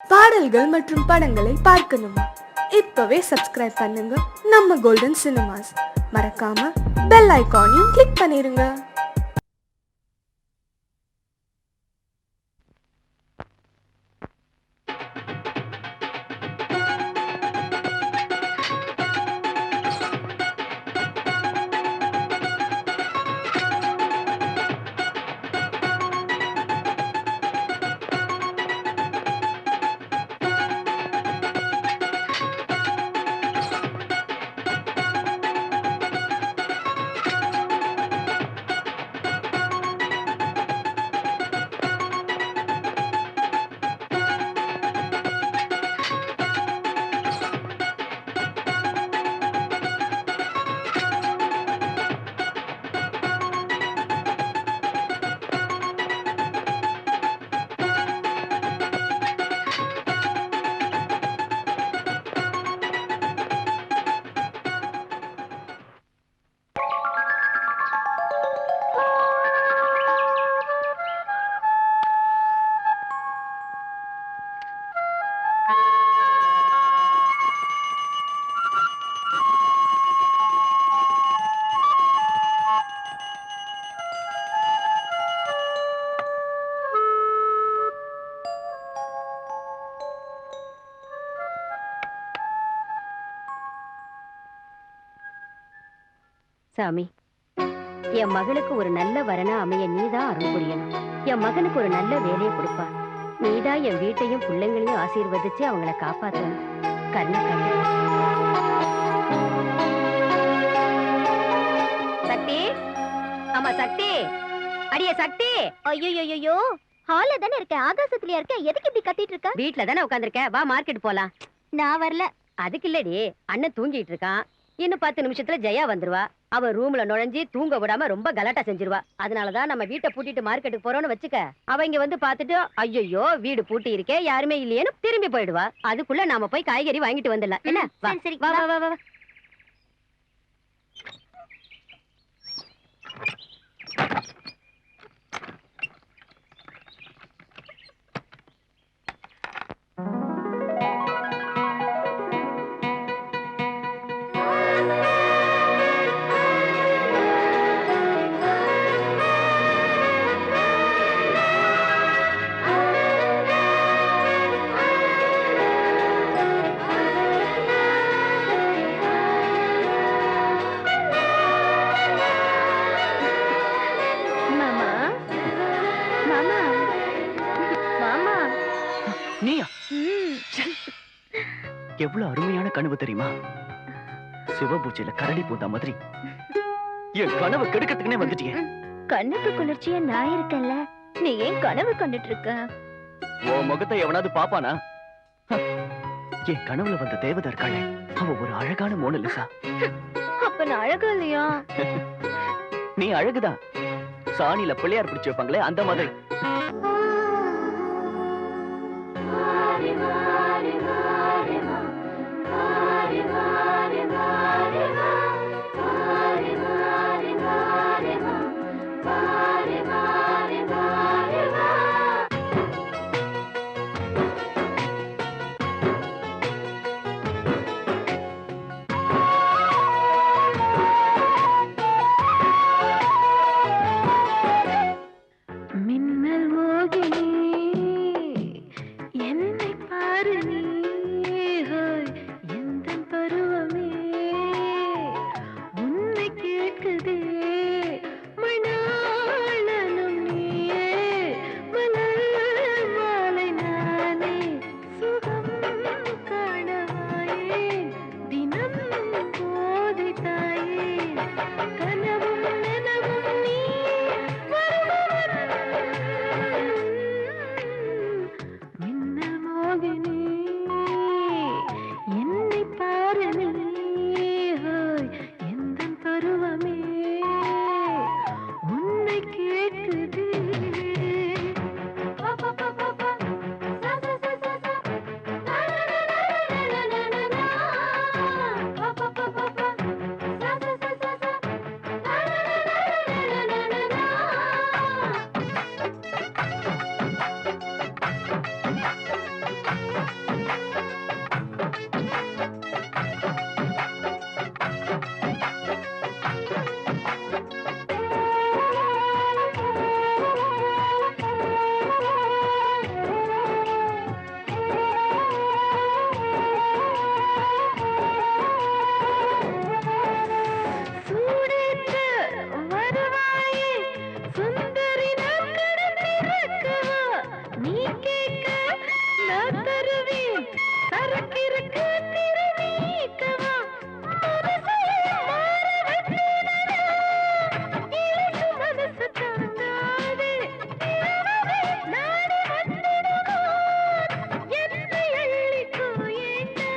பாடல்கள் மற்றும் படங்களை பார்க்கணுமா? இப்பவே சப்ஸ்கிரைப் பண்ணுங்க நம்ம கோல்டன் சினிமாஸ். மறக்காம பெல் ஐகானையும் கிளிக் பண்ணிருங்க. சாமி, என் மகளுக்கு ஒரு நல்ல வரனா அமைய நீதான் அருள் புரியணும். என் மகனுக்கு ஒரு நல்ல வேலையை கொடுப்பா. நீதான் என் வீட்டையும் பிள்ளைங்களையும் ஆசீர்வதிச்சு அவங்கள காப்பாத்தணும். கண்ணை காட்டு. சக்தி, ஆமா சக்தி, அடியே சக்தி. ஐயோ, ஹால்ல தானே இருக்க, ஆகாசத்துலயா இருக்க, எதுக்கு இப்படி கத்திட்டு இருக்க? வீட்ல தானே உட்காந்துருக்க, வா மார்க்கெட் போலாம். நான் வரல. அதுக்கு இல்லடி, அண்ணன் தூங்கிட்டு இருக்கான். இன்னும் 10 நிமிஷத்துல ஜெயா வந்துருவா. அவ ரூம்ல நுழைஞ்சி தூங்க விடாம ரொம்ப கலாட்டா செஞ்சிருவா. அதனாலதான் நம்ம வீட்டை பூட்டிட்டு மார்க்கெட்டுக்கு போறோம்னு வச்சுக்க. அவ இங்க வந்து பாத்துட்டு ஐயோ வீடு பூட்டி இருக்கே யாருமே இல்லையேன்னு திரும்பி போயிடுவா. அதுக்குள்ள நாம போய் காய்கறி வாங்கிட்டு வந்துடலாம். என்ன? வா சரி, வா வா வா. மாமா, மாமா, மாமா. நீயா? எவ்வளவு அருமையான கனவு தெரியுமா? சிவபூஜையில கரடி பூந்தா மாதிரி என் கனவு கெடுக்கிறதுக்குனே வந்துட்டியே. கண்ணுக்கு குளிர்ச்சியா நான் இருக்கேன்ல, நீ ஏன் கனவு கண்டுட்டு இருக்க? உன் முகத்தை எவனாவது பாப்பானா? என் கனவுல வந்த தேவதை இருக்காளே, அவ ஒரு அழகான மோனலிசா. அப்ப நான் அழகா இல்லையா? நீ அழகுதான். சாணியில பிள்ளையார் பிடிச்சு வைப்பாங்களே அந்த மாதிரி. மின்னல் மோகினி, என்னை பாரு நீ, ஹோய், எந்தன் பருவமே உன்னை கேட்குதே, மணாளனும் நீயே, மலர் மாலை நானே, சுகம் காணவாயே, தினம் போதை தாயே, கனவும் நனவும் நீ மின்னல் மோகினி, என்னை பாரு நீ, ஹோய், எந்தன் பருவமே உன்னை கேட்குதே. நான் தருவேன் சரக்கிருக்கு திருநீக்கவா மனசு தாங்காது நாடி வந்துடுமோ என்னை அள்ளிக்கோ ஏண்டா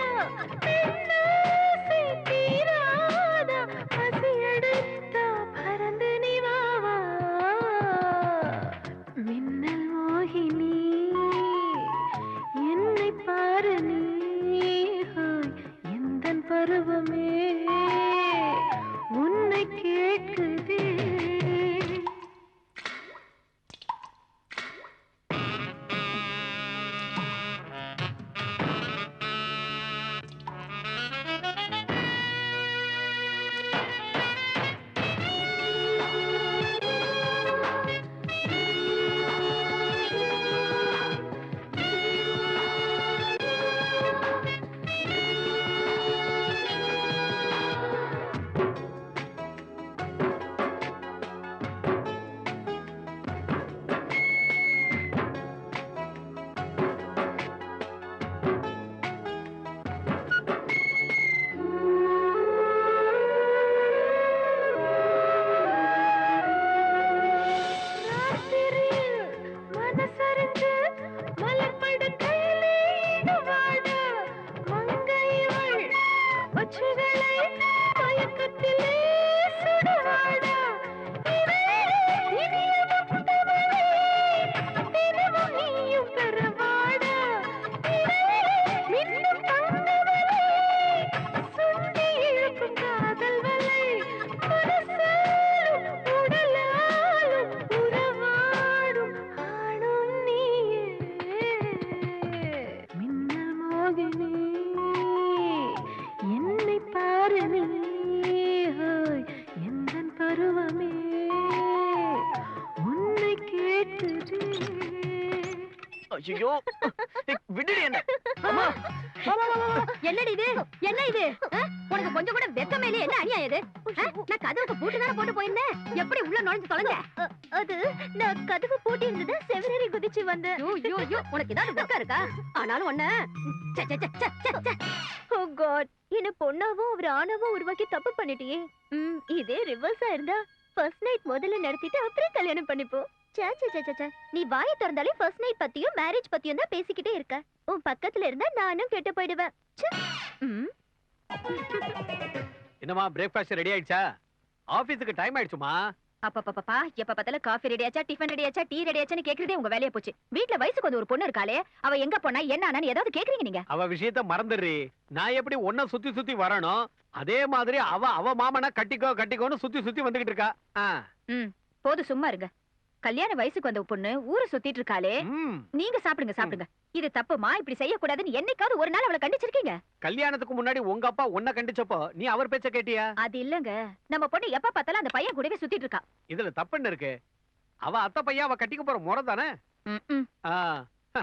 பெண்ணாசை தீராதா பசி எடுத்தா பறந்து நீ வாவா மின்னல் மோகினி என்னை பாரு நீ எந்தன் பருவமே உன்னை கேட்குதே மனசறிஞ்சு மலர்படுக்கையிலே வாட மங்கையவள் ஒற்றுகளை மயக்கத்திலே சுடுவாட தினமும் நீயும் பெறவாட மின்னும் தங்கவலை சுண்டி இழுக்கும் காதல் வலை மனசாலும் உடலாலும் உறவாடும் ஆணும் நீயே மின்னல் மோகினி என்னை பாரு நீ எந்தன் பருவமே உன்னை கேட்டுதே ஐயோ விடுடி என்ன அம்மா என்னடி இது என்ன இது உனக்கு கொஞ்சம் கூட வெக்கமே இல்லையே என்ன அநியாயம் இது நான் கதவுக்கு பூட்டு தானே போட்டு போயிருந்தேன் எப்படி உள்ள நுழைஞ்சு தொலைஞ்ச அது நான் கதவு பூட்டி இருந்தது செவரேறி குதிச்சு வந்தேன் உனக்கு ஏதாவது வெக்கம் இருக்கா ஆனாலும் ஒண்ணு ஓ காட் என்ன பொண்ணாவும் அவர் ஆணாவும் உருவாக்கி தப்பு பண்ணிட்டியே இதே ரிவர்ஸா இருந்தா ஃபர்ஸ்ட் நைட் முதல்ல நடத்திட்டு அப்புறம் கல்யாணம் பண்ணிப்போம் நீ வாயை திறந்தாலே ஃபர்ஸ்ட் நைட் பத்தியும் மேரேஜ் பத்தியும் தான் பேசிக்கிட்டே இருக்க உன் பக்கத்துல இருந்தா நானும் கெட்டு போயிடுவேன் என்னமா பிரேக்ஃபாஸ்ட் ரெடி ஆயிடுச்சா ஆபீஸ்க்கு டைம் ஆயிடுச்சுமா அப்பா எப்ப பார்த்தாலும் காஃபி ரெடி ஆச்சா டிஃபன் ரெடி ஆச்சா டீ ரெடி ஆச்சான்னு கேக்குறதே உங்க வேலையா போச்சு வீட்ல வயசுக்கு வந்து ஒரு பொண்ணு இருக்காளே அவ எங்க போனா என்ன ஆனான்னு ஏதாவது கேக்குறீங்க நீங்க அவ விஷயத்த மறந்துடுறி நான் எப்படி ஒன்ன சுத்தி சுத்தி வரணும் அதே மாதிரி அவ மாமனா கட்டிக்கோன்னு சுத்தி சுத்தி வந்துகிட்டு இருக்கா போது சும்மா இருங்க கல்யாண வயசுக்கு வந்த பொண்ணு ஊரை சுத்திட்டு இருக்காளே நீங்க சாப்பிடுங்க இது தப்புமா இப்படி செய்யக்கூடாதுன்னு என்னைக்காவது ஒரு நாள் அவளை கண்டிச்சிருக்கீங்க கல்யாணத்துக்கு முன்னாடி உங்க அப்பா உன்ன கண்டிச்சப்போ நீ அவர் பேச்ச கேட்டியா அது இல்லங்க நம்ம பொண்ணு எப்ப பார்த்தாலும் அந்த பையன் கூடவே சுத்திட்டு இருக்கா இதுல தப்புன்னு இருக்கு அவ அத்தை பையன் அவ கட்டிக்க போற முறை தானே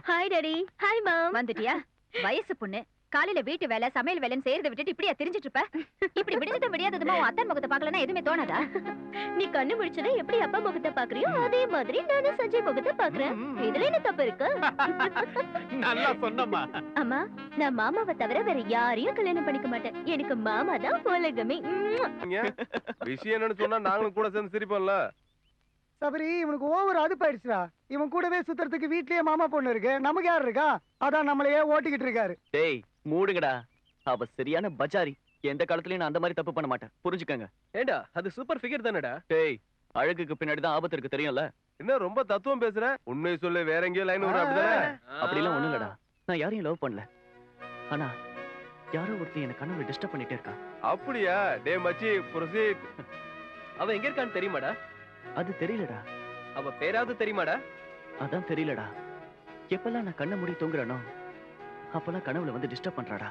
ஹாய் டாடி ஹாய் மாம் வந்துட்டியா வயசு பொண்ணு காலையில வீட்டு வேலை சமையல் வேலைன்னு செய்யறதை விட்டுட்டு இப்படியா தெரிஞ்சிட்டு இருப்ப இப்படி விடுஞ்சதும் விடியாததுமா உன் அத்தன் முகத்தை பாக்கலன்னா எதுவுமே தோணாதா நீ கண்ணு முடிச்சதே எப்படி அப்பா முகத்தை பாக்குறியோ அதே மாதிரி நானும் சஞ்சய் முகத்தை பாக்குறேன் இதுல என்ன தப்பு இருக்கு நல்லா சொன்னம்மா அம்மா நான் மாமாவை தவிர வேற யாரையும் கல்யாணம் பண்ணிக்க மாட்டேன் எனக்கு மாமா தான் உலகமே விஷயம் என்னன்னு சொன்னா நாங்களும் கூட சேர்ந்து சிரிப்போம்ல சபரி இவனுக்கு ஓவர் அதுப்பாயிடுச்சுடா இவன் கூடவே சுத்துறதுக்கு வீட்லயே மாமா பொண்ணு இருக்கு நமக்கு யார் இருக்கா அதான் நம்மளையே ஓட்டிக்கிட்டு இருக்காரு டேய் மூடுங்கடா அவ சரியான பஜாரி எந்த காலத்துலயும் நான் அந்த மாதிரி தப்பு பண்ண மாட்டேன் புரிஞ்சுக்கங்க ஏண்டா அது சூப்பர் ஃபிகர் தானடா டேய் அழகுக்கு பின்னாடி தான் ஆபத்து இருக்கு தெரியும்ல என்ன ரொம்ப தத்துவம் பேசுற உண்மை சொல்லு வேற எங்கேயோ லைன் வரும் அப்படிதானே அப்படிலாம் ஒண்ணும் இல்லடா நான் யாரையும் லவ் பண்ணல ஆனா யாரோ ஒருத்தன் என்ன கனவுல டிஸ்டர்ப் பண்ணிட்டே இருக்கா அப்படியா டே மச்சி ப்ரொசீட் அவ எங்க இருக்கான்னு தெரியுமாடா அது தெரியலடா அவ பேராவது தெரியுமாடா அதான் தெரியலடா எப்பெல்லாம் நான் கண்ணை மூடி தூங்குறேனோ அப்பெல்லாம் கனவுல வந்து டிஸ்டர்ப் பண்றாடா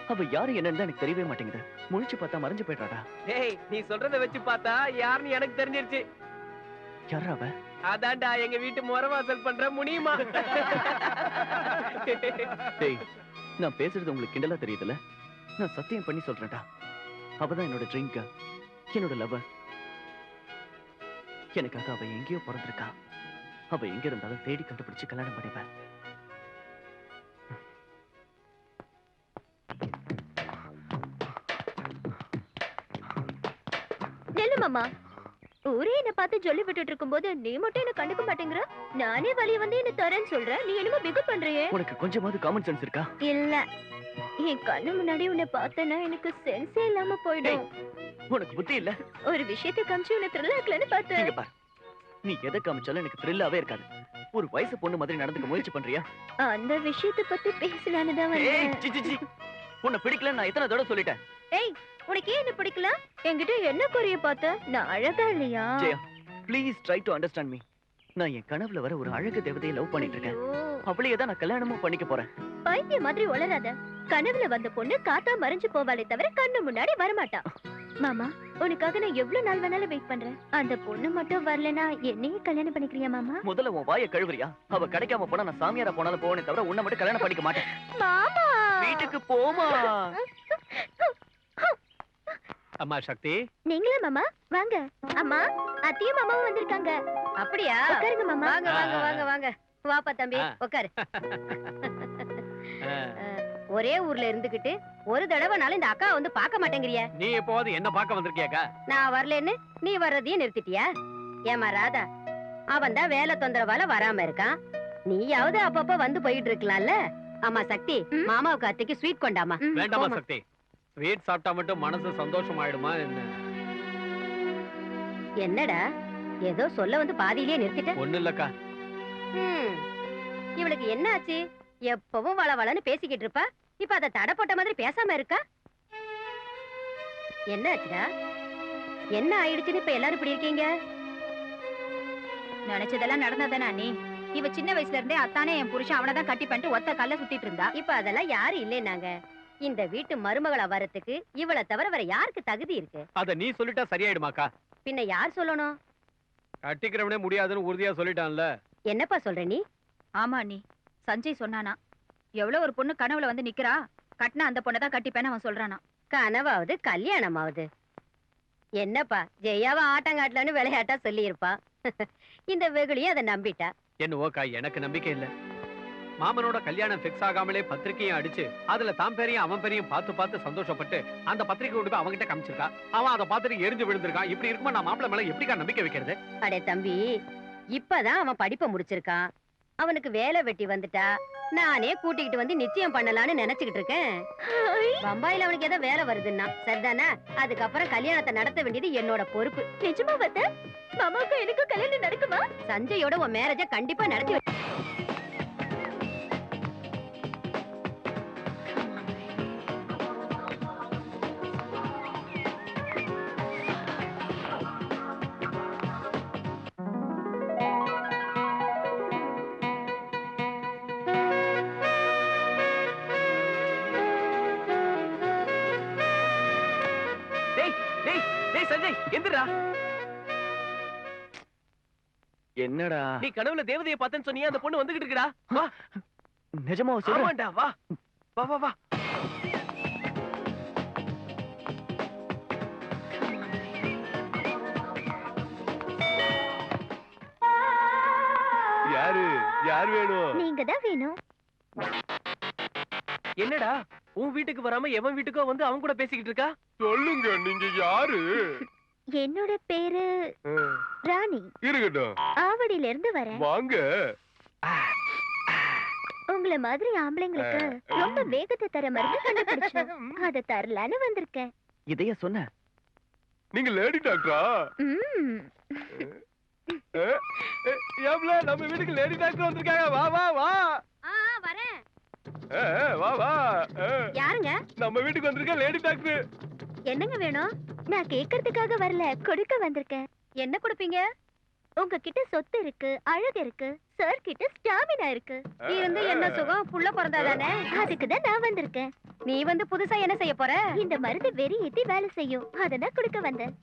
அவ யாரு என்னன்னு எனக்கு தெரியவே மாட்டேங்குது முழிச்சு பார்த்தா மறைஞ்சு போயிடுறாடா டேய் நீ சொல்றத வச்சு பார்த்தா யாருன்னு எனக்கு தெரிஞ்சிருச்சு யாரா அவ அதான்டா எங்க வீட்டு முறவாசல் பண்ற முனியுமா டேய் நான் பேசுறது உங்களுக்கு கிண்டலா தெரியுதுல நான் சத்தியம் பண்ணி சொல்றேன்டா அவதான் என்னோட ட்ரீம் என்னோட லவர் எனக்காக அவ எங்கேயோ பிறந்திருக்கா அவ எங்க இருந்தாலும் தேடி கண்டுபிடிச்சு கல்யாணம் பண்ணிப்பேன் மாமா ஊரே என்ன பார்த்து சொல்லி விட்டுட்டு இருக்கும்போது நீ மட்டும் என்ன கண்டுக்க மாட்டேங்கிற. நானே வழிய வந்து என்ன தரேன்னு சொல்றேன், நீ என்னமோ பிகு பண்றியே. உனக்கு கொஞ்சமாவது காமன் சென்ஸ் இருக்கா? இல்ல, என் கண்ணு முன்னாடி உன்னை பார்த்தேன்னா எனக்கு சென்ஸே இல்லாம போயிடும். உனக்கு புத்தி இல்ல? ஒரு விஷயத்தை காமிச்சு உன்னை த்ரில் ஆக்கலன்னு பார்த்தேன். இங்க பாரு, நீ எதை காமிச்சாலும் எனக்கு த்ரில்லாவே இருக்காது. ஒரு வயசு பொண்ணு மாதிரி நடந்துக்க முயற்சி பண்றியா? அந்த விஷயத்தை பத்தி பேசலான்னு தான் ஏய், வந்தேன். C, C, C. உன்னை பிடிக்கல நான் எத்தனை தடவை சொல்லிட்டேன். ஏய், உனக்கு ஏன் என்ன பிடிக்கல? என்கிட்ட என்ன குறைய பார்த்த? நான் அழகா இல்லையா? Jaya, please try to understand me. நான் என் கனவுல வர ஒரு அழகு தேவதையை லவ் பண்ணிட்டு இருக்கேன். அவளையே தான் நான் கல்யாணமும் பண்ணிக்க போறேன். பைத்திய மாதிரி உளராத. கனவுல வந்த பொண்ணு காத்தா மறைஞ்சு போவாளே தவிர கண்ணு முன்னாடி வரமாட்டா. மாமா, உனக்காக நான் எவ்வளவு நாள் வேணாலும் வெயிட் பண்றேன். அந்த பொண்ணு மட்டும் வரலனா என்னையே கல்யாணம் பண்ணிக்கிறியா மாமா? முதல்ல உன் வாயை கழுவுறியா? அவ கிடைக்காம போனா நான் சாமியாரா போனாலும் போவேனே தவிர உன்னை மட்டும் கல்யாணம் பண்ணிக்க மாட்டேன். மாமா, வீட்டுக்கு போமா. அம்மா சக்தி, நீங்களா மாமா? வாங்க. அம்மா, அத்தையும் மாமாவும் வந்திருக்காங்க. அப்படியா? உட்காருங்க மாமா. வாங்க வாங்க வாங்க வாங்க. வாப்பா தம்பி, உட்காரு. ஒரே ஊர்ல இருந்துகிட்டு ஒரு தடவைனாலும் இந்த அக்கா வந்து பார்க்க மாட்டேங்கிறியா? நீ எப்போது என்ன பார்க்க வந்திருக்கியாக்கா? நான் வரலன்னு நீ வர்றதையும் நிறுத்திட்டியா? ஏமா ராதா, அவன் தான் வேலை தொந்தரவால வராம இருக்கான். நீயாவது அப்பப்ப வந்து போயிட்டு இருக்கலாம்ல. ஆமா சக்தி, மாமாவுக்கு அத்தைக்கு ஸ்வீட் கொண்டாமா. வேண்டாமா போம்மா. சக்தி, ஸ்வீட் சாப்பிட்டா மட்டும் மனசு சந்தோஷம் ஆயிடுமா என்ன? என்னடா ஏதோ சொல்ல வந்து பாதியிலேயே நிறுத்திட்ட? ஒண்ணு இல்லக்கா. இவளுக்கு என்ன ஆச்சு? எப்பவும் வளவளன்னு பேசிக்கிட்டு இருப்பா. இப்ப அத தடை போட்ட மாதிரி பேசாம இருக்கா. என்ன ஆச்சுடா? என்ன ஆயிடுச்சுன்னு இப்ப எல்லாரும் இப்படி இருக்கீங்க? நினைச்சதெல்லாம் நடந்ததானே அண்ணி? இவ சின்ன வயசுல இருந்தே அத்தானே என் புருஷன் அவனதான் கட்டி பண்ணிட்டு ஒத்த கல்ல சுத்திட்டு இருந்தா. இப்ப அதெல்லாம் யாரும் இல்லைனாங்க. இந்த வீட்டு மருமகளா வரத்துக்கு இவளை தவிர வேற யாருக்கு தகுதி இருக்கு? அத நீ சொல்லிட்டா சரியாயிடுமாக்கா? பின்ன யார் சொல்லணும்? கட்டிக்கிறவனே முடியாதுன்னு உறுதியா சொல்லிட்டான்ல. என்னப்பா சொல்ற நீ? ஆமா அண்ணி, சஞ்சய் சொன்னானா எவ்வளவு ஒரு பொண்ணு கனவுல வந்து நிக்கிறா, கட்டினா அந்த பொண்ணை தான் கட்டிப்பேன்னு அவன் சொல்றானா. கனவாவது கல்யாணமாவது. என்னப்பா ஜெயாவா ஆட்டங்காட்டலன்னு விளையாட்டா சொல்லி இருப்பா. இந்த வெகுளியும் அதை நம்பிட்டா. என்னவோக்கா, எனக்கு நம்பிக்கை இல்ல. மாமனோட கல்யாணம் பிக்ஸ் ஆகாமலே பத்திரிக்கையும் அடிச்சு அதுல தாம் பேரையும் அவன் பேரையும் பார்த்து பார்த்து சந்தோஷப்பட்டு அந்த பத்திரிக்கை கொண்டு போய் அவன்கிட்ட காமிச்சிருக்கா. அவன் அதை பார்த்துட்டு எரிஞ்சு விழுந்திருக்கான். இப்படி இருக்குமா நான் மாப்பிள்ள மேல எப்படிக்கா நம்பிக்கை வைக்கிறது? அடே தம்பி, இப்பதான் அவன் படிப்பை முடிச்சிருக்கான். அவனுக்கு வேலை வெட்டி வந்துட்டா நானே கூட்டிக்கிட்டு வந்து நிச்சயம் பண்ணலான்னு நினைச்சுக்கிட்டு இருக்கேன். பம்பாயில அவனுக்கு ஏதோ வேலை வருதுன்னா சரிதானே? அதுக்கப்புறம் கல்யாணத்தை நடத்த வேண்டியது என்னோட பொறுப்பு. நிஜமா வந்த மாமாவுக்கு எனக்கு கல்யாணம் நடக்குமா? சஞ்சயோட உன் மேரேஜ கண்டிப்பா நடத்தி சஞ்சய் எந்திரா. என்னடா? நீ கனவுல தேவதையை பார்த்தேன்னு சொன்னியே, அந்த பொண்ணு வந்துகிட்டு இருக்குடா. வா. நிஜமாவா சொல்ற? ஆமாண்டா, வா வா வா வா. யாரு யார் வேணும்? நீங்க தான் வேணும். என்னடா உன் வீட்டுக்கு வராம எவன் வீட்டுக்கோ வந்து அவன் கூட பேசிக்கிட்டு இருக்கா? சொல்லுங்க, நீங்க யாரு? என்னோட பேரு ராணி. இருக்கட்டும், ஆவடியில இருந்து வரேன். வாங்க. உங்கள மாதிரி ஆம்பளைங்களுக்கு ரொம்ப வேகத்தை தர மருந்து கண்டுபிடிச்சேன். அத தரலான்னு வந்திருக்கேன். இதைய சொன்ன? நீங்க லேடி டாக்டரா? ம். ஏப்ல நம்ம வீட்டுக்கு லேடி டாக்டர் வந்திருக்காங்க. வா வா வா. வரேன். வா வா. யாருங்க? நம்ம வீட்டுக்கு வந்திருக்க லேடி டாக்டர். என்னங்க வேணும்? நான் கேக்குறதுக்காக வரல, கொடுக்க வந்திருக்கேன். என்ன கொடுப்பீங்க? உங்ககிட்ட சொத்து இருக்கு, அழகு இருக்கு, சார் கிட்ட ஸ்டாமினா இருக்கு. இருந்து என்ன சுகம்? புள்ள பிறந்தாதானே? அதுக்கு தான் நான் வந்திருக்கேன். நீ வந்து புதுசா என்ன செய்ய போற? இந்த மருந்து வெறி ஏத்தி வேலை செய்யும், அததான் கொடுக்க வந்தேன்.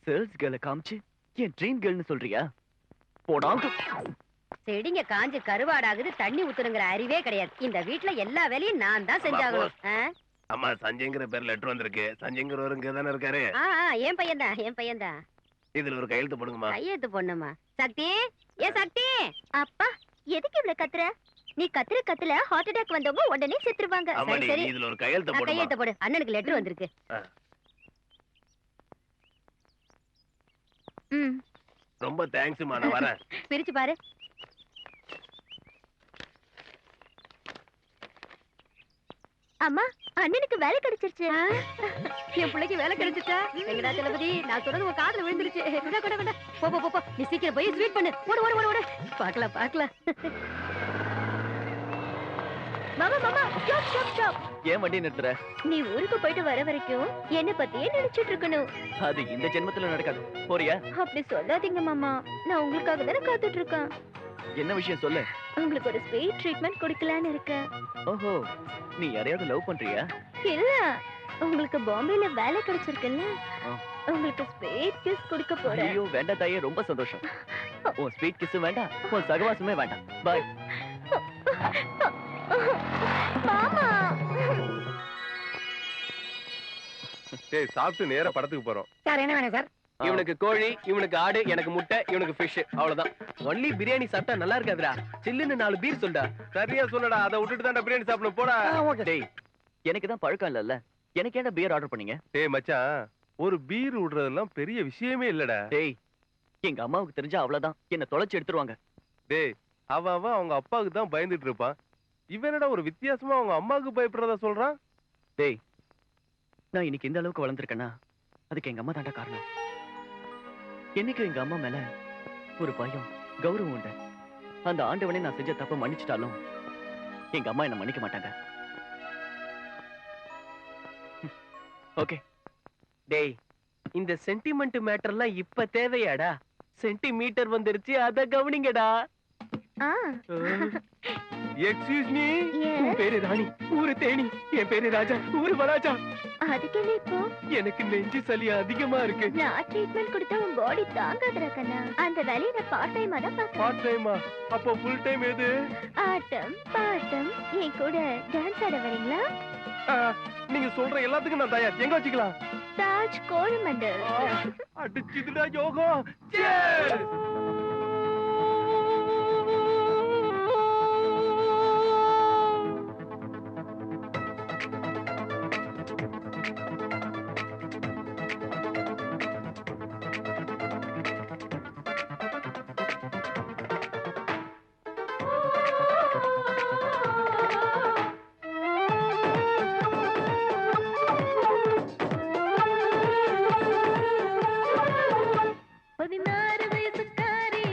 சேல்ஸ் கேர்ல காமிச்சு என் ட்ரீம் கேர்ள்னு சொல்றியா? போடாங்க. செடிங்க காஞ்சு கருவாடாகுது, தண்ணி ஊத்துனுங்கிற அறிவே கிடையாது. இந்த வீட்ல எல்லா வேலையும் நான் தான் செஞ்சாகணும். அம்மா, சஞ்சய்ங்கிற பேர்ல லெட்டர் வந்திருக்கு. சஞ்சய்ங்கிறவரு இங்க தானே இருக்காரு. என் பையன்தான், என் பையன்தான். இதுல ஒரு கையெழுத்து போடுங்கம்மா. கையெழுத்து பொண்ணுமா? சக்தி, ஏ சக்தி. அப்பா, எதுக்கு இவ்வளவு கத்துற? நீ கத்துற கத்துல ஹார்ட் அட்டாக் வந்தவங்க உடனே செத்துருவாங்க. சரி சரி, இதுல ஒரு கையெழுத்து போடுமா. கையெழுத்து போடு. அண்ணனுக்கு லெட்டர் வந்திருக்கு. ம் ரொம்ப தேங்க்ஸ்மா, நான் வரேன். பிரிச்சு பாரு. அம்மா, அண்ணனுக்கு வேலை கிடைச்சிருச்சு. என் பிள்ளைக்கு வேலை கிடைச்சிட்டா? எங்கடா தளபதி, நான் சொல்றது உன் காதுல விழுந்துருச்சு. கொண்டா கொண்டா கொண்டா. போ போ போ, நீ சீக்கிரம் போய் ஸ்வீட் பண்ணு. ஓடு ஓடு ஓடு ஓடு. பார்க்கலாம் பார்க்கலாம். மாமா மாமா, ஸ்டாப் ஸ்டாப் ஸ்டாப். ஏன் வண்டி நிறுத்துற? நீ ஊருக்கு போயிட்டு வர வரைக்கும் என்ன பத்தியே நினைச்சிட்டு இருக்கணும். அது இந்த ஜென்மத்துல நடக்காது. போறியா? அப்படி சொல்லாதீங்க மாமா, நான் உங்களுக்காக தானே காத்துட்டு இருக்கேன். என்ன விஷயம் சொல்லு. உங்களுக்கு ஒரு ஸ்வீட் ட்ரீட்மெண்ட் கொடுக்கலான்னு இருக்கேன். ஓஹோ, நீ யாரையாவது லவ் பண்றியா? இல்ல, உங்களுக்கு பாம்பேல வேலை கிடைச்சிருக்குல்ல, ஆ. உங்களுக்கு ஸ்வீட் கிஸ் கொடுக்க போறேன். ஐயோ வேண்டாம் தாயே, ரொம்ப சந்தோஷம். உன் ஸ்வீட் கிஸ் வேண்டாம், உன் சகவாசமே வேண்டாம். பாய். மாமா, டேய், சாப்பிட்டு நேரா படத்துக்கு போறோம். சார் என்ன வேணும் சார்? இவனுக்கு கோழி, இவனுக்கு ஆடு, எனக்கு முட்டை, இவனுக்கு ஃபிஷ். அவ்வளவுதான். ஒன்லி பிரியாணி சாப்பிட்டா நல்லா இருக்காதுடா. சில்லுன்னு 4 பீர் சொல்டா. சரியா சொல்லடா, அதை விட்டுட்டு தான் பிரியாணி சாப்பிடணும் போடா. ஓகே. டேய், எனக்கு தான் பழக்கம் இல்லல்ல, எனக்கு ஏன்டா பியர் ஆர்டர் பண்ணீங்க? டேய் மச்சான், ஒரு பீர் விடுறதெல்லாம் பெரிய விஷயமே இல்லடா. டேய், எங்க அம்மாவுக்கு தெரிஞ்சா அவ்வளவுதான், என்ன தொலைச்சு எடுத்துருவாங்க. டேய், அவன் அவங்க அப்பாவுக்கு தான் பயந்துட்டு இருப்பான். இவனடா ஒரு வித்தியாசமா அவங்க அம்மாவுக்கு பயப்படுறதா சொல்றான். டேய், நான் இன்னைக்கு இந்த அளவுக்கு வளர்ந்துருக்கேன்னா அதுக்கு எங்க அம்மா தாண்டா காரணம். என்னைக்கும் எங்க அம்மா மேல ஒரு பயம், கௌரவம் உண்டு. அந்த ஆண்டவனே நான் செஞ்ச தப்ப மன்னிச்சிட்டாலும் எங்க அம்மா என்ன மன்னிக்க மாட்டாங்க. ஓகே. டேய், இந்த சென்டிமெண்ட் மேட்டர்லாம் இப்ப தேவையாடா? சென்டிமீட்டர் வந்துருச்சு, அத கவனிங்கடா. ஆ, எக்ஸ்கியூஸ் மீ. yes. உன் பேரு ராணி, ஊரு தேனி. என் பேரு ராஜா, ஊரு வராஜா. அதுக்கு என்ன இப்போ? எனக்கு நெஞ்சு சளி அதிகமா இருக்கு. நான் ட்ரீட்மெண்ட் கொடுத்தா உன் பாடி தாங்காதுடா கண்ணா. அந்த வேலையை நான் பார்ட் டைமா தான் பார்க்கறேன். பார்ட் டைமா? அப்போ ஃபுல் டைம் எது? ஆட்டம் பாட்டம், என் கூட டான்ஸ் ஆட வரீங்களா? ஆ, நீங்க சொல்ற எல்லாத்துக்கும் நான் தயார். எங்க வச்சுக்கலாம்? தாஜ் கோரமண்டல். அடிச்சுதுடா யோகம். Cheers! பதினாறு வயசுக்காரி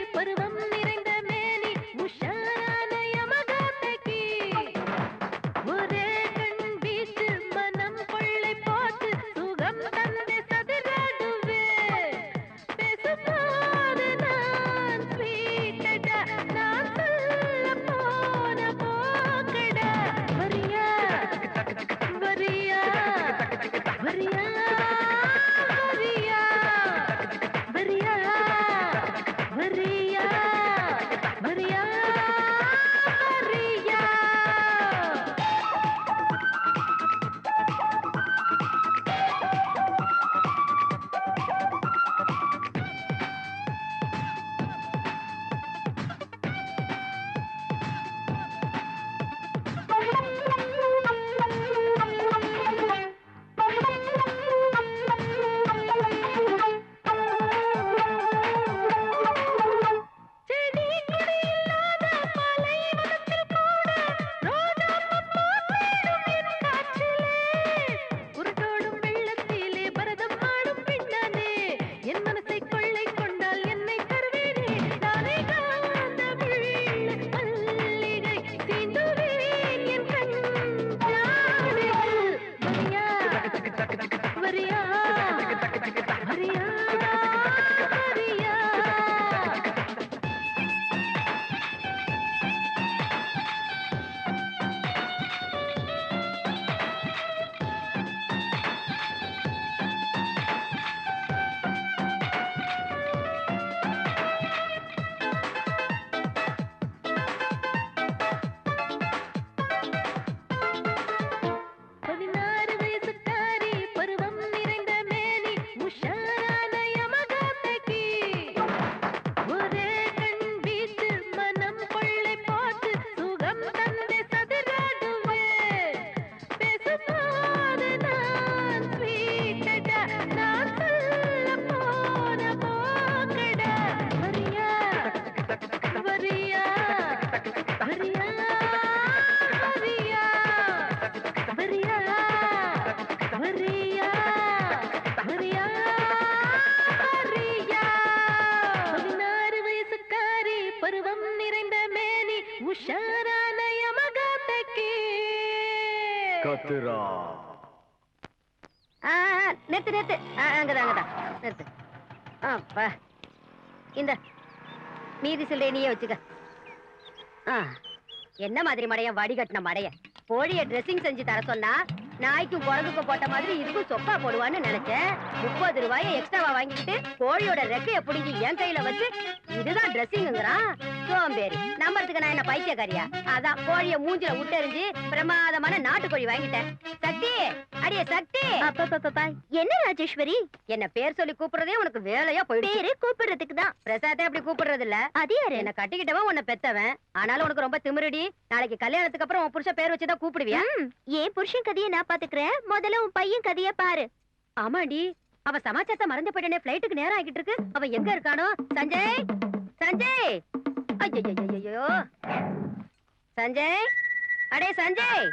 கத்துரா. நிறுத்து நிறுத்து. அங்கதான் அங்கதான் நிறுத்து. அப்பா இந்த மீதி சில்லறை நீயே வச்சுக்க. என்ன மாதிரி மடைய? வடிகட்டின மடைய. கோழிய ட்ரெஸ்ஸிங் செஞ்சு தர சொன்னா நாய்க்கும் குரங்குக்கும் போட்ட மாதிரி இதுக்கும் சொப்பா போடுவான்னு நினைச்சேன். 30 ரூபாயை எக்ஸ்ட்ராவா வாங்கிட்டு கோழியோட ரெக்கைய புடிங்கி என் கையில வச்சு இதுதான் ட்ரெஸ்ஸிங்கிறான். சோம்பேறி. நம்பறதுக்கு நான் என்ன பைத்தியக்காரியா? அதான் கோழிய மூஞ்சில விட்டெறிஞ்சு பிரமாதமான நாட்டுக்கோழி வாங்கிட்டேன். சக்தி, அடியே சக்தி. அப்பா என்ன ராஜேஸ்வரி? என்ன பேர் சொல்லி கூப்பிடுறதே உனக்கு வேலையா போயிடுச்சு. பேரு கூப்பிடுறதுக்கு தான். பிரசாதே அப்படி கூப்பிடுறது இல்ல. அது யாரு? என்ன கட்டிக்கிட்டவன் உன்னை பெத்தவன். ஆனாலும் உனக்கு ரொம்ப திமிருடி. நாளைக்கு கல்யாணத்துக்கு அப்புறம் உன் புருஷ பேர் வச்சுதான் கூப்பிடுவியா? ஏன் புருஷன் கதையை நான் பாத்துக்கிறேன். முதல்ல உன் பையன் கதைய பாரு. ஆமாடி, அவ சமாச்சாரத்தை மறந்து போயிட்டே. பிளைட்டுக்கு நேரம் ஆகிட்டு இருக்கு. அவ எங்க இருக்கானோ? சஞ்சய், சஞ்சய். ஐயோ சஞ்சய், அடே சஞ்சய்.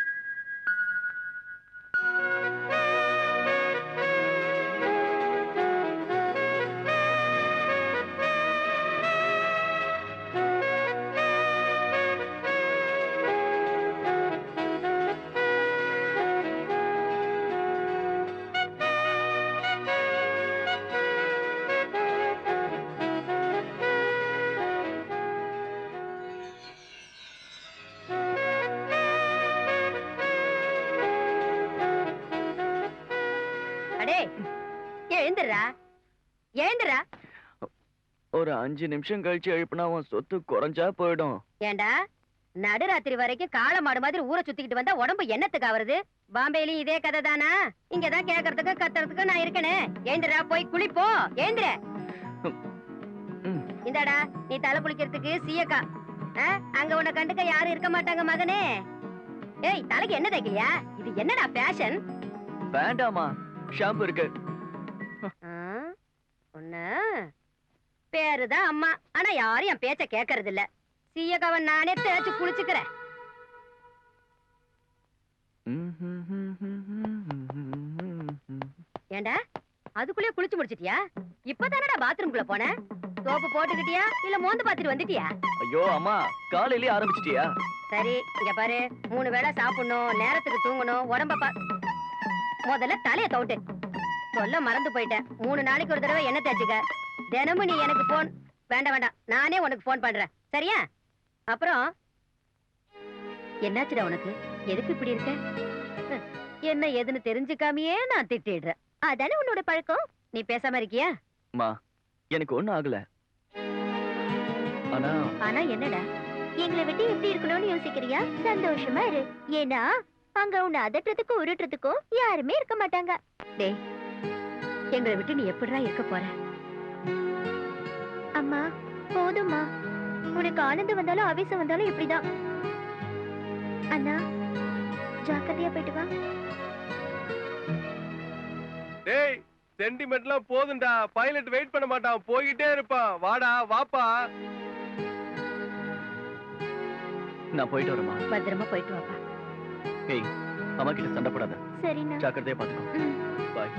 எழுந்துடுறா, எழுந்துடுறா. ஒரு 5 நிமிஷம் கழிச்சு எழுப்பினா உன் சொத்து குறைஞ்சா போயிடும். ஏண்டா நடுராத்திரி வரைக்கும் காளை மாடு மாதிரி ஊரை சுத்திக்கிட்டு வந்தா உடம்பு என்னத்துக்கு ஆவறது? பாம்பேலயும் இதே கதை தானா? இங்கதான் கேக்குறதுக்கு கத்துறதுக்கு நான் இருக்கனே. எழுந்துடா, போய் குளிப்போ. எழுந்துற. இந்தாடா, நீ தலை குளிக்கிறதுக்கு சீயக்கா. அங்க உன்னை கண்டுக்க யாரும் இருக்க மாட்டாங்க மகனே. ஏய், தலைக்கு என்ன தைக்கலையா? இது என்னடா ஃபேஷன்? வேண்டாமா, ஷாம்பு இருக்கு. பேருதான் அம்மா, ஆனா யாரும் என் பேச்ச கேட்கறது இல்ல. சீயக்காவன் நானே தேய்ச்சு குளிச்சுக்கிறேன். ஏண்டா, அதுக்குள்ளே குளிச்சு முடிச்சிட்டியா? இப்பதானடா பாத்ரூம்குள்ள போன. சோப்பு போட்டுக்கிட்டியா இல்ல மோந்து பாத்துட்டு வந்துட்டியா? ஐயோ அம்மா, காலையிலேயே ஆரம்பிச்சிட்டியா? சரி, இங்க பாரு, 3 வேளை சாப்பிடணும், நேரத்துக்கு தூங்கணும், உடம்ப முதல்ல தலைய தவுட்டு. சொல்ல மறந்து போயிட்டேன். 3 நாளைக்கு ஒரு தடவை என்ன தேய்ச்சுக்க. தினமும் நீ எனக்கு போன். வேண்டாம், நானே உனக்கு போன் பண்றேன், சரியா? அப்புறம் என்னாச்சுடா உனக்கு? எதுக்கு இப்படி இருக்க? என்ன ஏதுன்னு தெரிஞ்சுக்காமையே நான் திட்டிடுறேன். அதானே உன்னோட பழக்கம். நீ பேசாம இருக்கியா? அம்மா, எனக்கு ஒண்ணும் ஆகல. ஆனா என்னடா? எங்களை விட்டு எப்படி இருக்கணும்னு யோசிக்கிறியா? சந்தோஷமா இரு. ஏன்னா அங்க உன்னை அதட்டுறதுக்கும் உருட்டுறதுக்கும் யாருமே இருக்க மாட்டாங்க. டேய், எங்களை விட்டு நீ எப்படிடா இருக்க போற? அம்மா போதும்மா. உனக்கு ஆனந்தம் வந்தாலும் ஆவேசம் வந்தாலும் இப்படிதான். அண்ணா, ஜாக்கிரதையா போயிட்டு வா. டேய், சென்டிமெண்ட்லாம் போதும்டா. பைலட் வெயிட் பண்ண மாட்டான், போயிட்டே இருப்பான். வாடா, வாப்பா. நான் போயிட்டு வரேம்மா. பத்திரமா போயிட்டு வாப்பா. ஏய், அம்மா கிட்ட சண்டை போடாத. சரிண்ணா. ஜாக்கிரதையா பாத்துக்கோ. பாய்.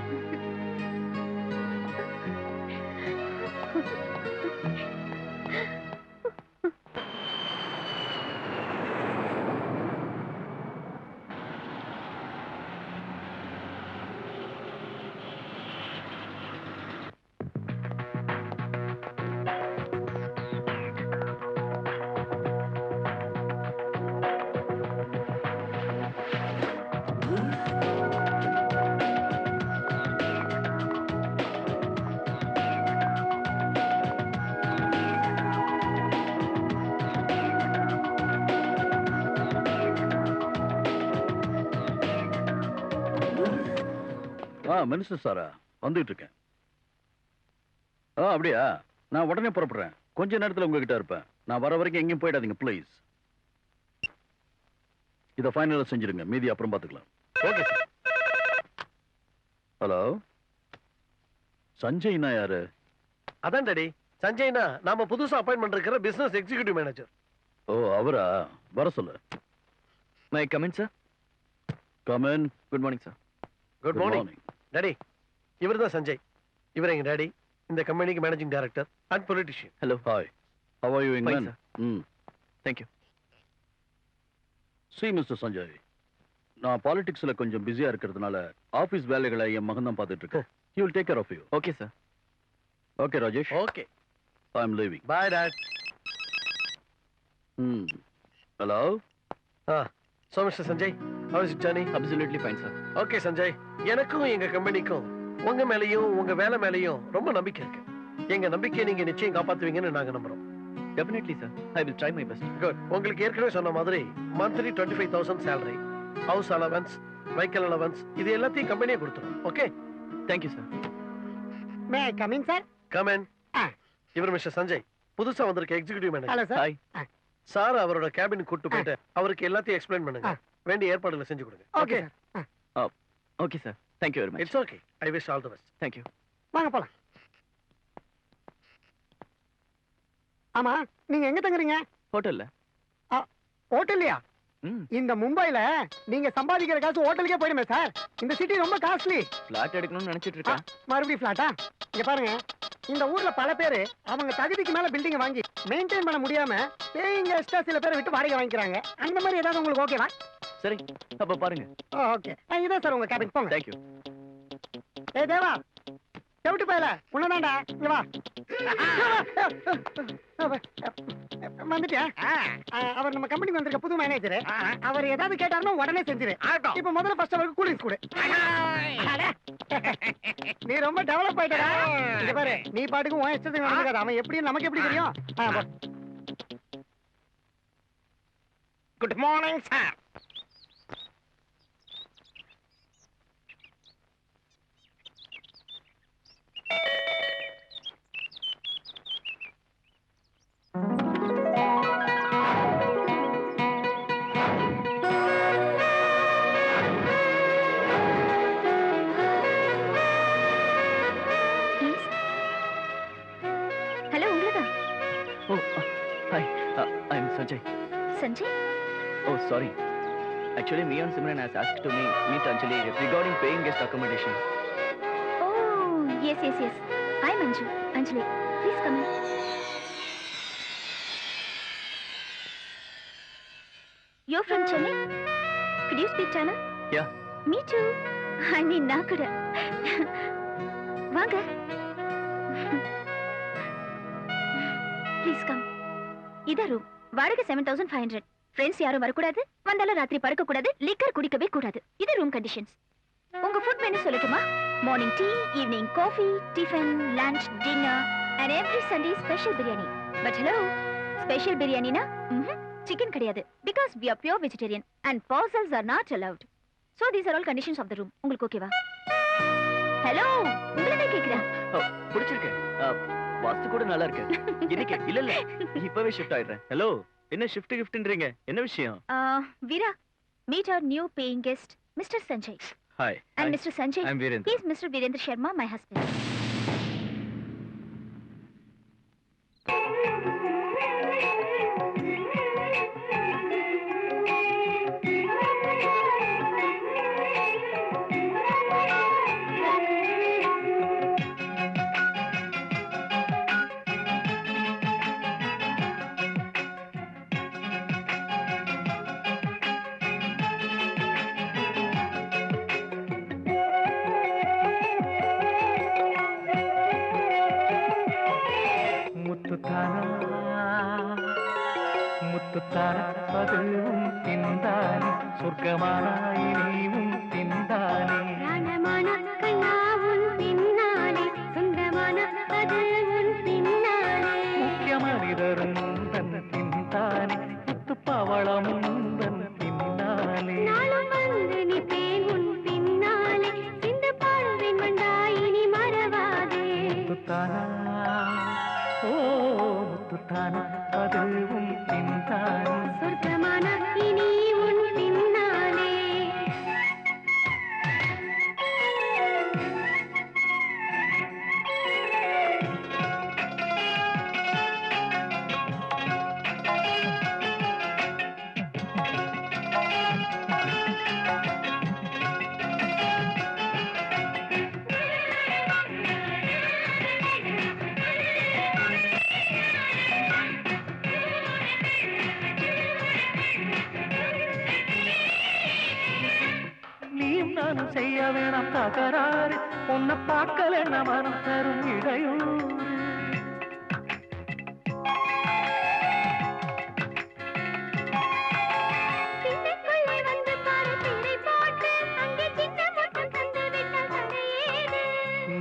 மினிஸ்டர் சாரா, வந்துட்டு இருக்கேன். அப்படியா? நான் உடனே புறப்படுறேன். கொஞ்ச நேரத்தில் உங்ககிட்ட இருப்பேன். நான் வர வரைக்கும் எங்கேயும் போயிடாதீங்க ப்ளீஸ். இதை ஃபைனலாக செஞ்சிருங்க, மீதி அப்புறம் பார்த்துக்கலாம். Okay sir. ஹலோ, சஞ்சய்னா யாரு? அதான் டாடி, சஞ்சய்னா நாம புதுசா அப்பாயின்மெண்ட் இருக்கிற பிசினஸ் எக்ஸிகியூட்டிவ் மேனேஜர். ஓ, அவரா? வர சொல்லு. My come in sir. Come in. Good morning sir. Good morning daddy. இவர் தான் சஞ்சய். இவர் எங்க டாடி. இந்த கம்பெனிக்கு managing director and politician. Hello. Hi. How are you, Fine, England? sir. Thank you. See, Mr. Sanjay, நான் பாலிடிக்ஸ்ல கொஞ்சம் பிஸியா இருக்கிறதுனால ஆபீஸ் வேலைகளை என் மகன் தான் பார்த்துட்டு இருக்கேன். He will take care of you. Okay sir. Okay, Rajesh. Okay I'm leaving. Bye dot. Hello. So mister Sanjay, how is it journey? Absolutely fine sir. Okay Sanjay, எனக்கும் எங்க கம்பெனிக்கும் உங்க மேலயும் உங்க வேலை மேலயும் ரொம்ப நம்பிக்கை இருக்கு. எங்க நம்பிக்கையை நீங்க நிச்சயம் காப்பாத்துவீங்கன்னு நாங்க நம்புறோம். Definitely sir. I will try my best. Good. உங்களுக்கு ஏற்கனவே சொன்ன மாதிரி monthly 25,000 salary, house allowance, vehicle allowance, இது எல்லாத்தையும் கம்பெனியே கொடுத்துரும். Okay, thank you sir. May coming sir. Come in. இவர் மிஸ்டர் சஞ்சய், புதுசா வந்திருக்க executive manager. Hello sir. Hi. Sir அவரோட கேபின் கூட்டு போயிட்டு அவருக்கு எல்லாத்தையும் எக்ஸ்பிளைன் பண்ணுங்க. வேண்டிய ஏற்பாடுகளை செஞ்சு கொடுங்க. Okay sir. Okay sir. Thank you very much. It's okay. I wish all the best. Thank you. வாங்க போலாம். ஆமா, நீங்க எங்க தங்குறீங்க? ஹோட்டல்ல. ஹோட்டல்லையா? இந்த மும்பைல நீங்க சம்பாதிக்கிற காசு ஹோட்டலுக்கே போயிடுமே சார். இந்த சிட்டி ரொம்ப காஸ்ட்லி. ஃபிளாட் எடுக்கணும்னு நினைச்சிட்டு இருக்கேன். மறுபடியும் ஃபிளாட்டா? இங்க பாருங்க, இந்த ஊர்ல பல பேரு அவங்க தகுதிக்கு மேல பில்டிங் வாங்கி மெயின்டைன் பண்ண முடியாம பேயிங் கெஸ்டா சில பேரை விட்டு வாடகை வாங்கிக்கிறாங்க. அந்த மாதிரி ஏதாவது உங்களுக்கு ஓகேவா? சரி, அப்ப பாருங்க. ஓகே, இதான் சார் உங்க கேபின். போங்க. தேங்க்யூ. ஏய் தேவா, செவிட்டு போயல உன்னதாண்டா, இங்க வா. வந்துட்டியா? அவர் நம்ம கம்பெனிக்கு வந்திருக்க புது மேனேஜர். அவர் ஏதாவது கேட்டாருன்னா உடனே செஞ்சிரு. இப்ப முதல்ல ஃபர்ஸ்ட் அவருக்கு கூலிங்ஸ் கொடு. நீ ரொம்ப டெவலப் ஆயிட்டடா. இங்க பாரு, நீ பாட்டுக்கு உன் இஷ்டத்துக்கு நடந்துக்காத. அவன் எப்படி நமக்கு எப்படி தெரியும்? Good morning sir. ஹலோ, உங்களுதான்? Oh hi. I am Sanjay. Sanjay? Oh, sorry. Actually, me and Simran has asked to meet Anjali regarding paying guest accommodation. Oh, yes. I'm Anju. Anjali, please come in. You're from Chennai? Could you speak Tamil? Yeah. Me too. I mean, நான் கூட. வாங்க. Please come. இதான் room. வாடகை 7,500. Friends யாரும் வரக்கூடாது, வந்தாலும் ராத்திரி படுக்க கூடாது, லிக்கர் குடிக்கவே கூடாது. இது ரூம் கண்டிஷன்ஸ். உங்க ஃபுட் மெனு சொல்லட்டுமா? Morning tea, evening coffee, tiffin, lunch, dinner and every Sunday special biryani. But hello, special biryani-na? Chicken கிடையாது. Because we are pure vegetarian and parcels are not allowed. So these are all conditions of the room. உங்களுக்கு ஓகேவா? Hello, உங்களை தான் கேக்குறேன். பிடிச்சிருக்கு. வாஸ்து கூட நல்லா இருக்கு. இன்னைக்கு இல்ல இப்பவே ஷிஃப்ட் ஆயிடுறேன். ஹலோ, என்ன ஷிஃப்ட் கிஃப்ட்ன்றீங்க? என்ன விஷயம்? Veera, meet our new paying guest, Mr. Sanjay. Hi. And Mr. Sanjay, I'm Virendra. he is Mr. Virendra Sharma, my husband. முத்துத்தான அதுவும் தின்தானே, சொர்க்கமானாய் நீவும் தின்தானே. ராணமான கண்ணாவும் பின்னாலே, சொந்தமான அது உன் பின்னாலே. முக்கிய மனிதரும் தன் தின்தானே, முத்துப்பவளமும் தன் பின்னாலே. நாளும் வந்து நிற்பேன் உன் பின்னாலே, சிந்து பாடுவேன் வந்தாய் இனி மறவாதே. முத்துத்தானா, ஓ முத்துத்தானா அதுவும் தின்தானே. சொர்க்கமான இனி உன் பின்னாலே. நானும் செய்ய வேணாம் தகராறு உன்னை பார்க்கல மனம் தரும் இடையூறு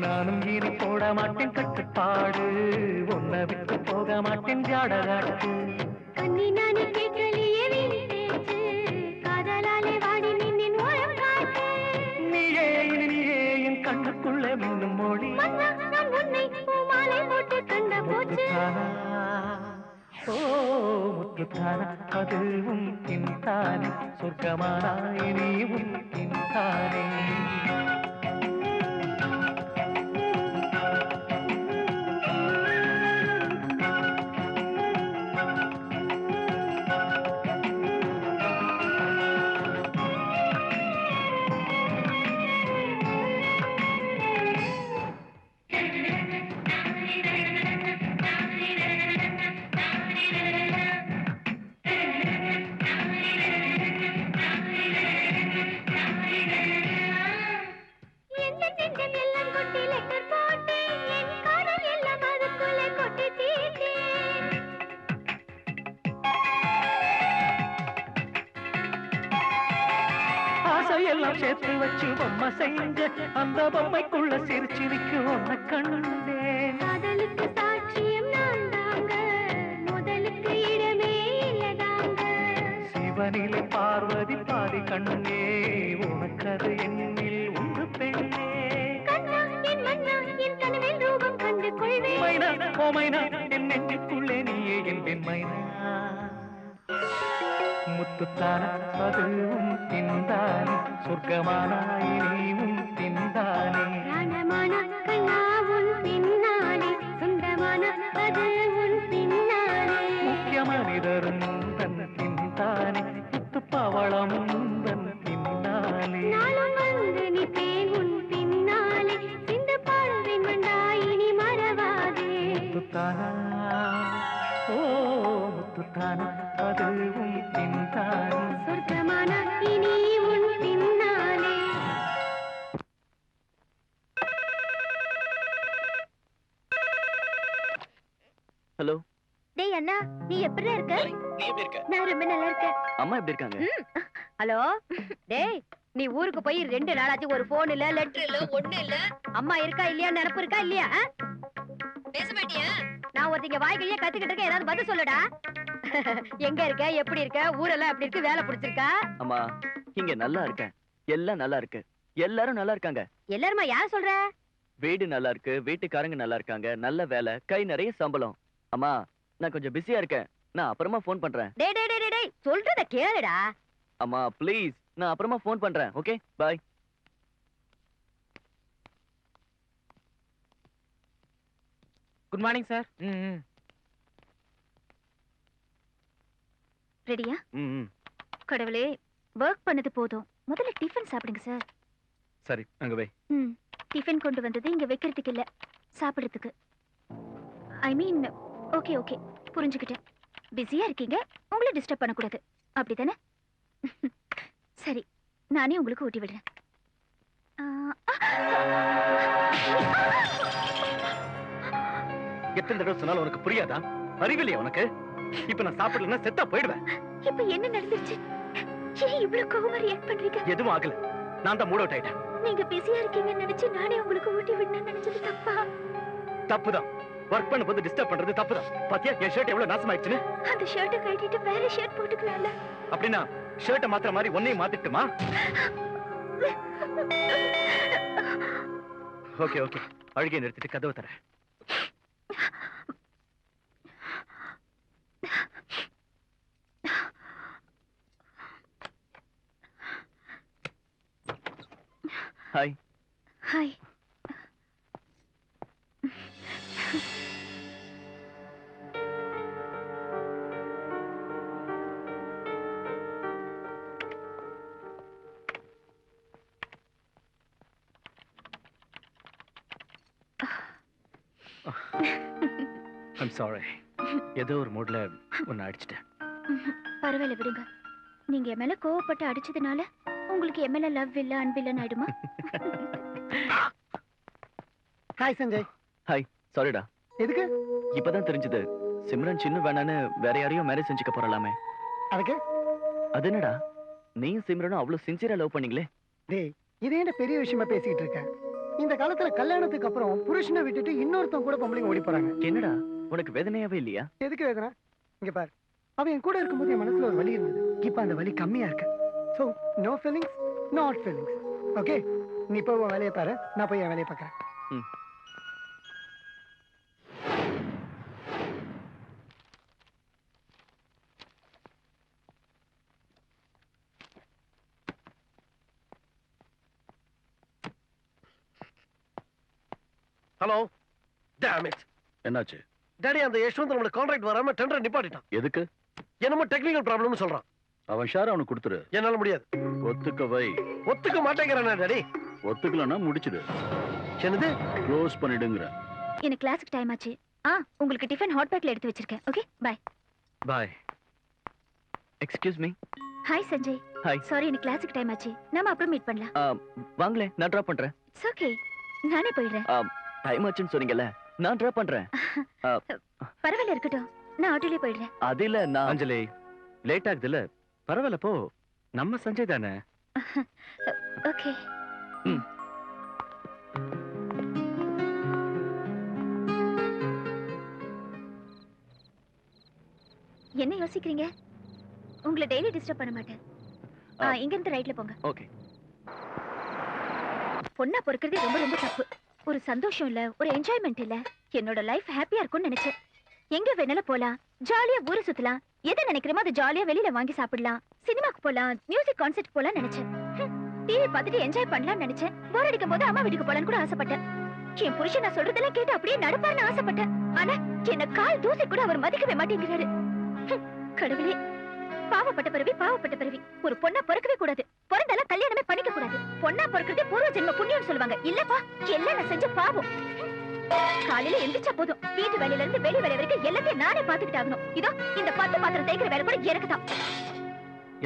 நானும் இனி போட மாட்டேன் கட்டுப்பாடு உன்னை விட்டு போக மாட்டேன் ஜாடகாட்டு நீயே நீயே என் கண்ணுக்குள்ளே மின்னும் மொழி முத்துத்தானா ஓ முத்துத்தானா அதுவும் பின்தானே சொர்க்கமானா இனியும் பின்தானே எல்லாம் சேர்த்து வச்சு பொம்மை செஞ்ச அந்த பொம்மைக்குள்ள சிரிச்சிருக்கு உன்னை கண்டேன் காதலுக்கு சாட்சியம் நான் தாங்க முதலுக்கு இடமே இல்லதாங்க சிவனிலே பார்வதி பாதி கண்ணே உனக்கது என்னில் உண்டு பெண்ணே கண்ணா என் மன்னா என் கனவில் ரூபம் கண்டு கொள்வேன் மைனா ஓ மைனா என் நெஞ்சுக்குள்ளே நீயே என்பேன் மைனா முத்துத்தான அதுவும் பின்தானே சொர்க்கமான இனியும் பின்தானே ராணமான கண்ணா உன் பின்னாலே சொந்தமான அது உன் பின்னாலே முக்கிய மனிதரும் தன் பின்தானே முத்துப்பவளமும் தன் பின்னாலே நாளும் வந்து நிற்பேன் உன் பின்னாலே சிந்து பாடுவேன் வந்தாய் இனி மறவாதே முத்துத்தானா ஓ முத்துத்தானா அதுவும் பின்தானே சொர்க்கமான இனி உன் பின்னாலே ஹலோ டேய் அண்ணா நீ எப்படி இருக்க நீ எப்படி இருக்க நான் ரொம்ப நல்லா இருக்கேன் அம்மா எப்படி இருக்காங்க ஹலோ டேய் நீ ஊருக்கு போய் 2 நாளாச்சு ஒரு போன் இல்ல லெட்டர் இல்ல ஒண்ணு இல்ல அம்மா இருக்கா இல்லையா நினைப்பு இருக்கா இல்லையா பேச மாட்டியா நான் ஒருத்தங்க வாய்க்கையே கத்துக்கிட்டு இருக்கேன் ஏதாவது பதில் சொல்லுடா எங்க இருக்க எப்படி இருக்க ஊரெல்லாம் எப்படி இருக்கு வேலை பிடிச்சிருக்கா அம்மா இங்க நல்லா இருக்கேன் எல்லாம் நல்லா இருக்கு எல்லாரும் நல்லா இருக்காங்க எல்லாருமா யார் சொல்ற வீடு நல்லா இருக்கு வீட்டுக்காரங்க நல்லா இருக்காங்க நல்ல வேலை கை நிறைய சம்பளம் அம்மா நான் கொஞ்சம் பிஸியா இருக்கேன் நான் அப்புறமா ஃபோன் பண்றேன் டேய் டேய் டேய் டேய் சொல்றத கேளுடா அம்மா ப்ளீஸ் நான் அப்புறமா ஃபோன் பண்றேன் okay bye good morning sir ரெடியா ம் கடவுளே ஒர்க் பண்ணது போதும் முதல்ல டிஃபன் சாப்பிடுங்க சார் சரி அங்க வை ம் டிஃபன் கொண்டு வந்தது இங்க வைக்கிறதுக்கு இல்ல சாப்பிடுறதுக்கு ஐ மீன் ஓகே ஓகே புரிஞ்சுக்கிட்டேன் பிஸியா இருக்கீங்க உங்களை டிஸ்டர்ப் பண்ணக்கூடாது அப்படிதானே சரி நானே உங்களுக்கு ஊட்டி விடுறேன் எத்தனை தடவை சொன்னாலும் உனக்கு புரியாதா அறிவில்லையா உனக்கு இப்ப நான் சாப்பிடலன்னா செத்தா போயிடுவேன் இப்ப என்ன நடந்துச்சு ஏன் இவ்வளவு கோவமா ரியாக்ட் பண்றீங்க எதுவும் ஆகல நான் தான் மூட் அவுட் ஆயிட்டேன் நீங்க பிஸியா இருக்கீங்கன்னு நினைச்சு நானே உங்களுக்கு ஊட்டி விடணும்னு நினைச்சது தப்பா தப்புதான் ஒர்க் பண்ணும்போது டிஸ்டர்ப் பண்றது தப்புதான் பாத்தியா என் ஷர்ட் எவ்வளவு நாசமாயிடுச்சுன்னு அந்த ஷர்ட்டை கட்டிட்டு வேற ஷர்ட் போட்டுக்கலாம்ல அப்படின்னா ஷர்ட்டை மாத்திர மாதிரி ஒன்னையும் மாத்திட்டுமா ஓகே ஓகே அழுகையை நிறுத்திட்டு கதவை தரேன் ஹாய் ஹாய் ஐம் சாரி ஏதோ ஒரு மூட்ல ஒன்னு அடிச்சிட்டேன் பரவாயில்ல விடுங்க நீங்க என் மேல கோவப்பட்டு அடிச்சதுனால உங்களுக்கு எம்எல்ஏ லவ் இல்ல அன்பு இல்லன்னு ஆயிடுமா? ஹாய் சஞ்சய். சாரிடா, எதுக்கு? இப்பதான் தெரிஞ்சது சிம்ரன் சின்ன வேணான்னு வேற யாரையும் மேரேஜ் செஞ்சுக்க போறலாமே. அதுக்கு? அது என்னடா, நீயும் சிம்ரனும் அவ்வளவு சின்சியரா லவ் பண்ணீங்களே. டேய், இதே என்ன பெரிய விஷயமா பேசிக்கிட்டு இருக்க? இந்த காலத்துல கல்யாணத்துக்கு அப்புறம் புருஷனை விட்டுட்டு இன்னொருத்தன் கூட பொம்பளைங்க ஓடி போறாங்க. என்னடா உனக்கு வேதனையாவே இல்லையா? எதுக்கு வேதனை? இங்க பாரு, அவன் என் கூட இருக்கும்போது என் மனசுல ஒரு வலி இருந்தது. இப்ப அந்த வலி கம்மியா இருக்கு. So no feelings, not feelings. Okay, நீ போய் உன் வேலையை பாரு, நான் போய் என் வேலையை பார்க்கறேன். Hello, dam it. என்னாச்சு? டாடி, அந்த யஷ்வந்த் நம்மளோட கான்ட்ராக்ட் வராம டெண்டர் நிப்பாட்டிட்டான். எதுக்கு? என்னமோ டெக்னிக்கல் ப்ராப்ளம்னு சொல்றான். அவன் ஷேர் அவனுக்கு கொடுத்துரு. என்னால முடியாது. ஒத்துக்க வை. ஒத்துக்க மாட்டேங்கிறானே டாடி. ஒத்துக்கலன்னா முடிச்சிடு. என்னது? க்ளோஸ் பண்ணிடுங்கற. எனக்கு கிளாஸ்க்கு டைம் ஆச்சு. உங்களுக்கு டிஃபன் ஹாட் பேக்ல எடுத்து வச்சிருக்கேன். Okay, bye. Bye. Excuse me. Hi Sanjay. Hi. Sorry, எனக்கு கிளாஸ்க்கு டைம் ஆச்சு. நாம அப்புறம் மீட் பண்ணலாம். வாங்களே, நான் டிராப் பண்றேன். இட்ஸ் ஓகே, நானே போயிடுறேன். டைம் ஆச்சுன்னு சொன்னீங்கல்ல, நான் டிராப் பண்றேன். பரவாயில்ல, இருக்கட்டும். நான் ஆட்டோலயே போயிடுறேன். அது இல்ல, நான் அஞ்சலி லேட் ஆகுதுல்ல, பரவாயில்ல போ. நம்ம சஞ்சய் தானே. ஓகே. என்ன யோசிக்கிறீங்க? உங்களை டெய்லி டிஸ்டர்ப் பண்ண மாட்டேன். இங்க இருந்து ரைட்ல போங்க. ஓகே. பொண்ணா பொறுக்கிறதே ரொம்ப ரொம்ப தப்பு. ஒரு சந்தோஷம் இல்ல, ஒரு என்ஜாய்மெண்ட் இல்ல. என்னோட லைஃப் ஹாப்பியா இருக்கும்னு நினைச்சேன். எங்க வேணாலும் போலாம், ஜாலியா ஊரு சுத்தலாம், எதை நினைக்கிறோமோ அதை ஜாலியா வெளியில வாங்கி சாப்பிடலாம், சினிமாக்கு போலாம், மியூசிக் கான்சர்ட் போலாம் நினைச்சேன். டிவி பார்த்துட்டு என்ஜாய் பண்ணலாம்னு நினைச்சேன். போர் அடிக்கும் போது அம்மா வீட்டுக்கு போலான்னு கூட ஆசைப்பட்டேன். என் புருஷன் நான் சொல்றதெல்லாம் கேட்டு அப்படியே நடப்பாருன்னு ஆசைப்பட்டேன். ஆனா என்ன கால் தூசி கூட அவர் மதிக்கவே மாட்டேங்கிறாரு. கடவுளே, பாவப்பட்ட பிறவி, பாவப்பட்ட பிறவி. ஒரு பொண்ணா பிறக்கவே கூடாது, பிறந்தாலும் கல்யாணமே பண்ணிக்க கூடாது. பொண்ணா பிறக்கிறதே பூர்வ ஜென்ம புண்ணியம் சொல்லுவாங்க. இல்லப்பா, எல்லாம் நான் செஞ்ச பாவம். காலையில எந்திரிச்சா போதும், வீட்டு வேலையில இருந்து வெளி வேலை வரைக்கும் எல்லாத்தையும் நானே பாத்துக்கிட்டு ஆகணும். இதோ இந்த 10 பாத்திரம் தேய்க்கிற வேலை கூட எனக்கு தான்.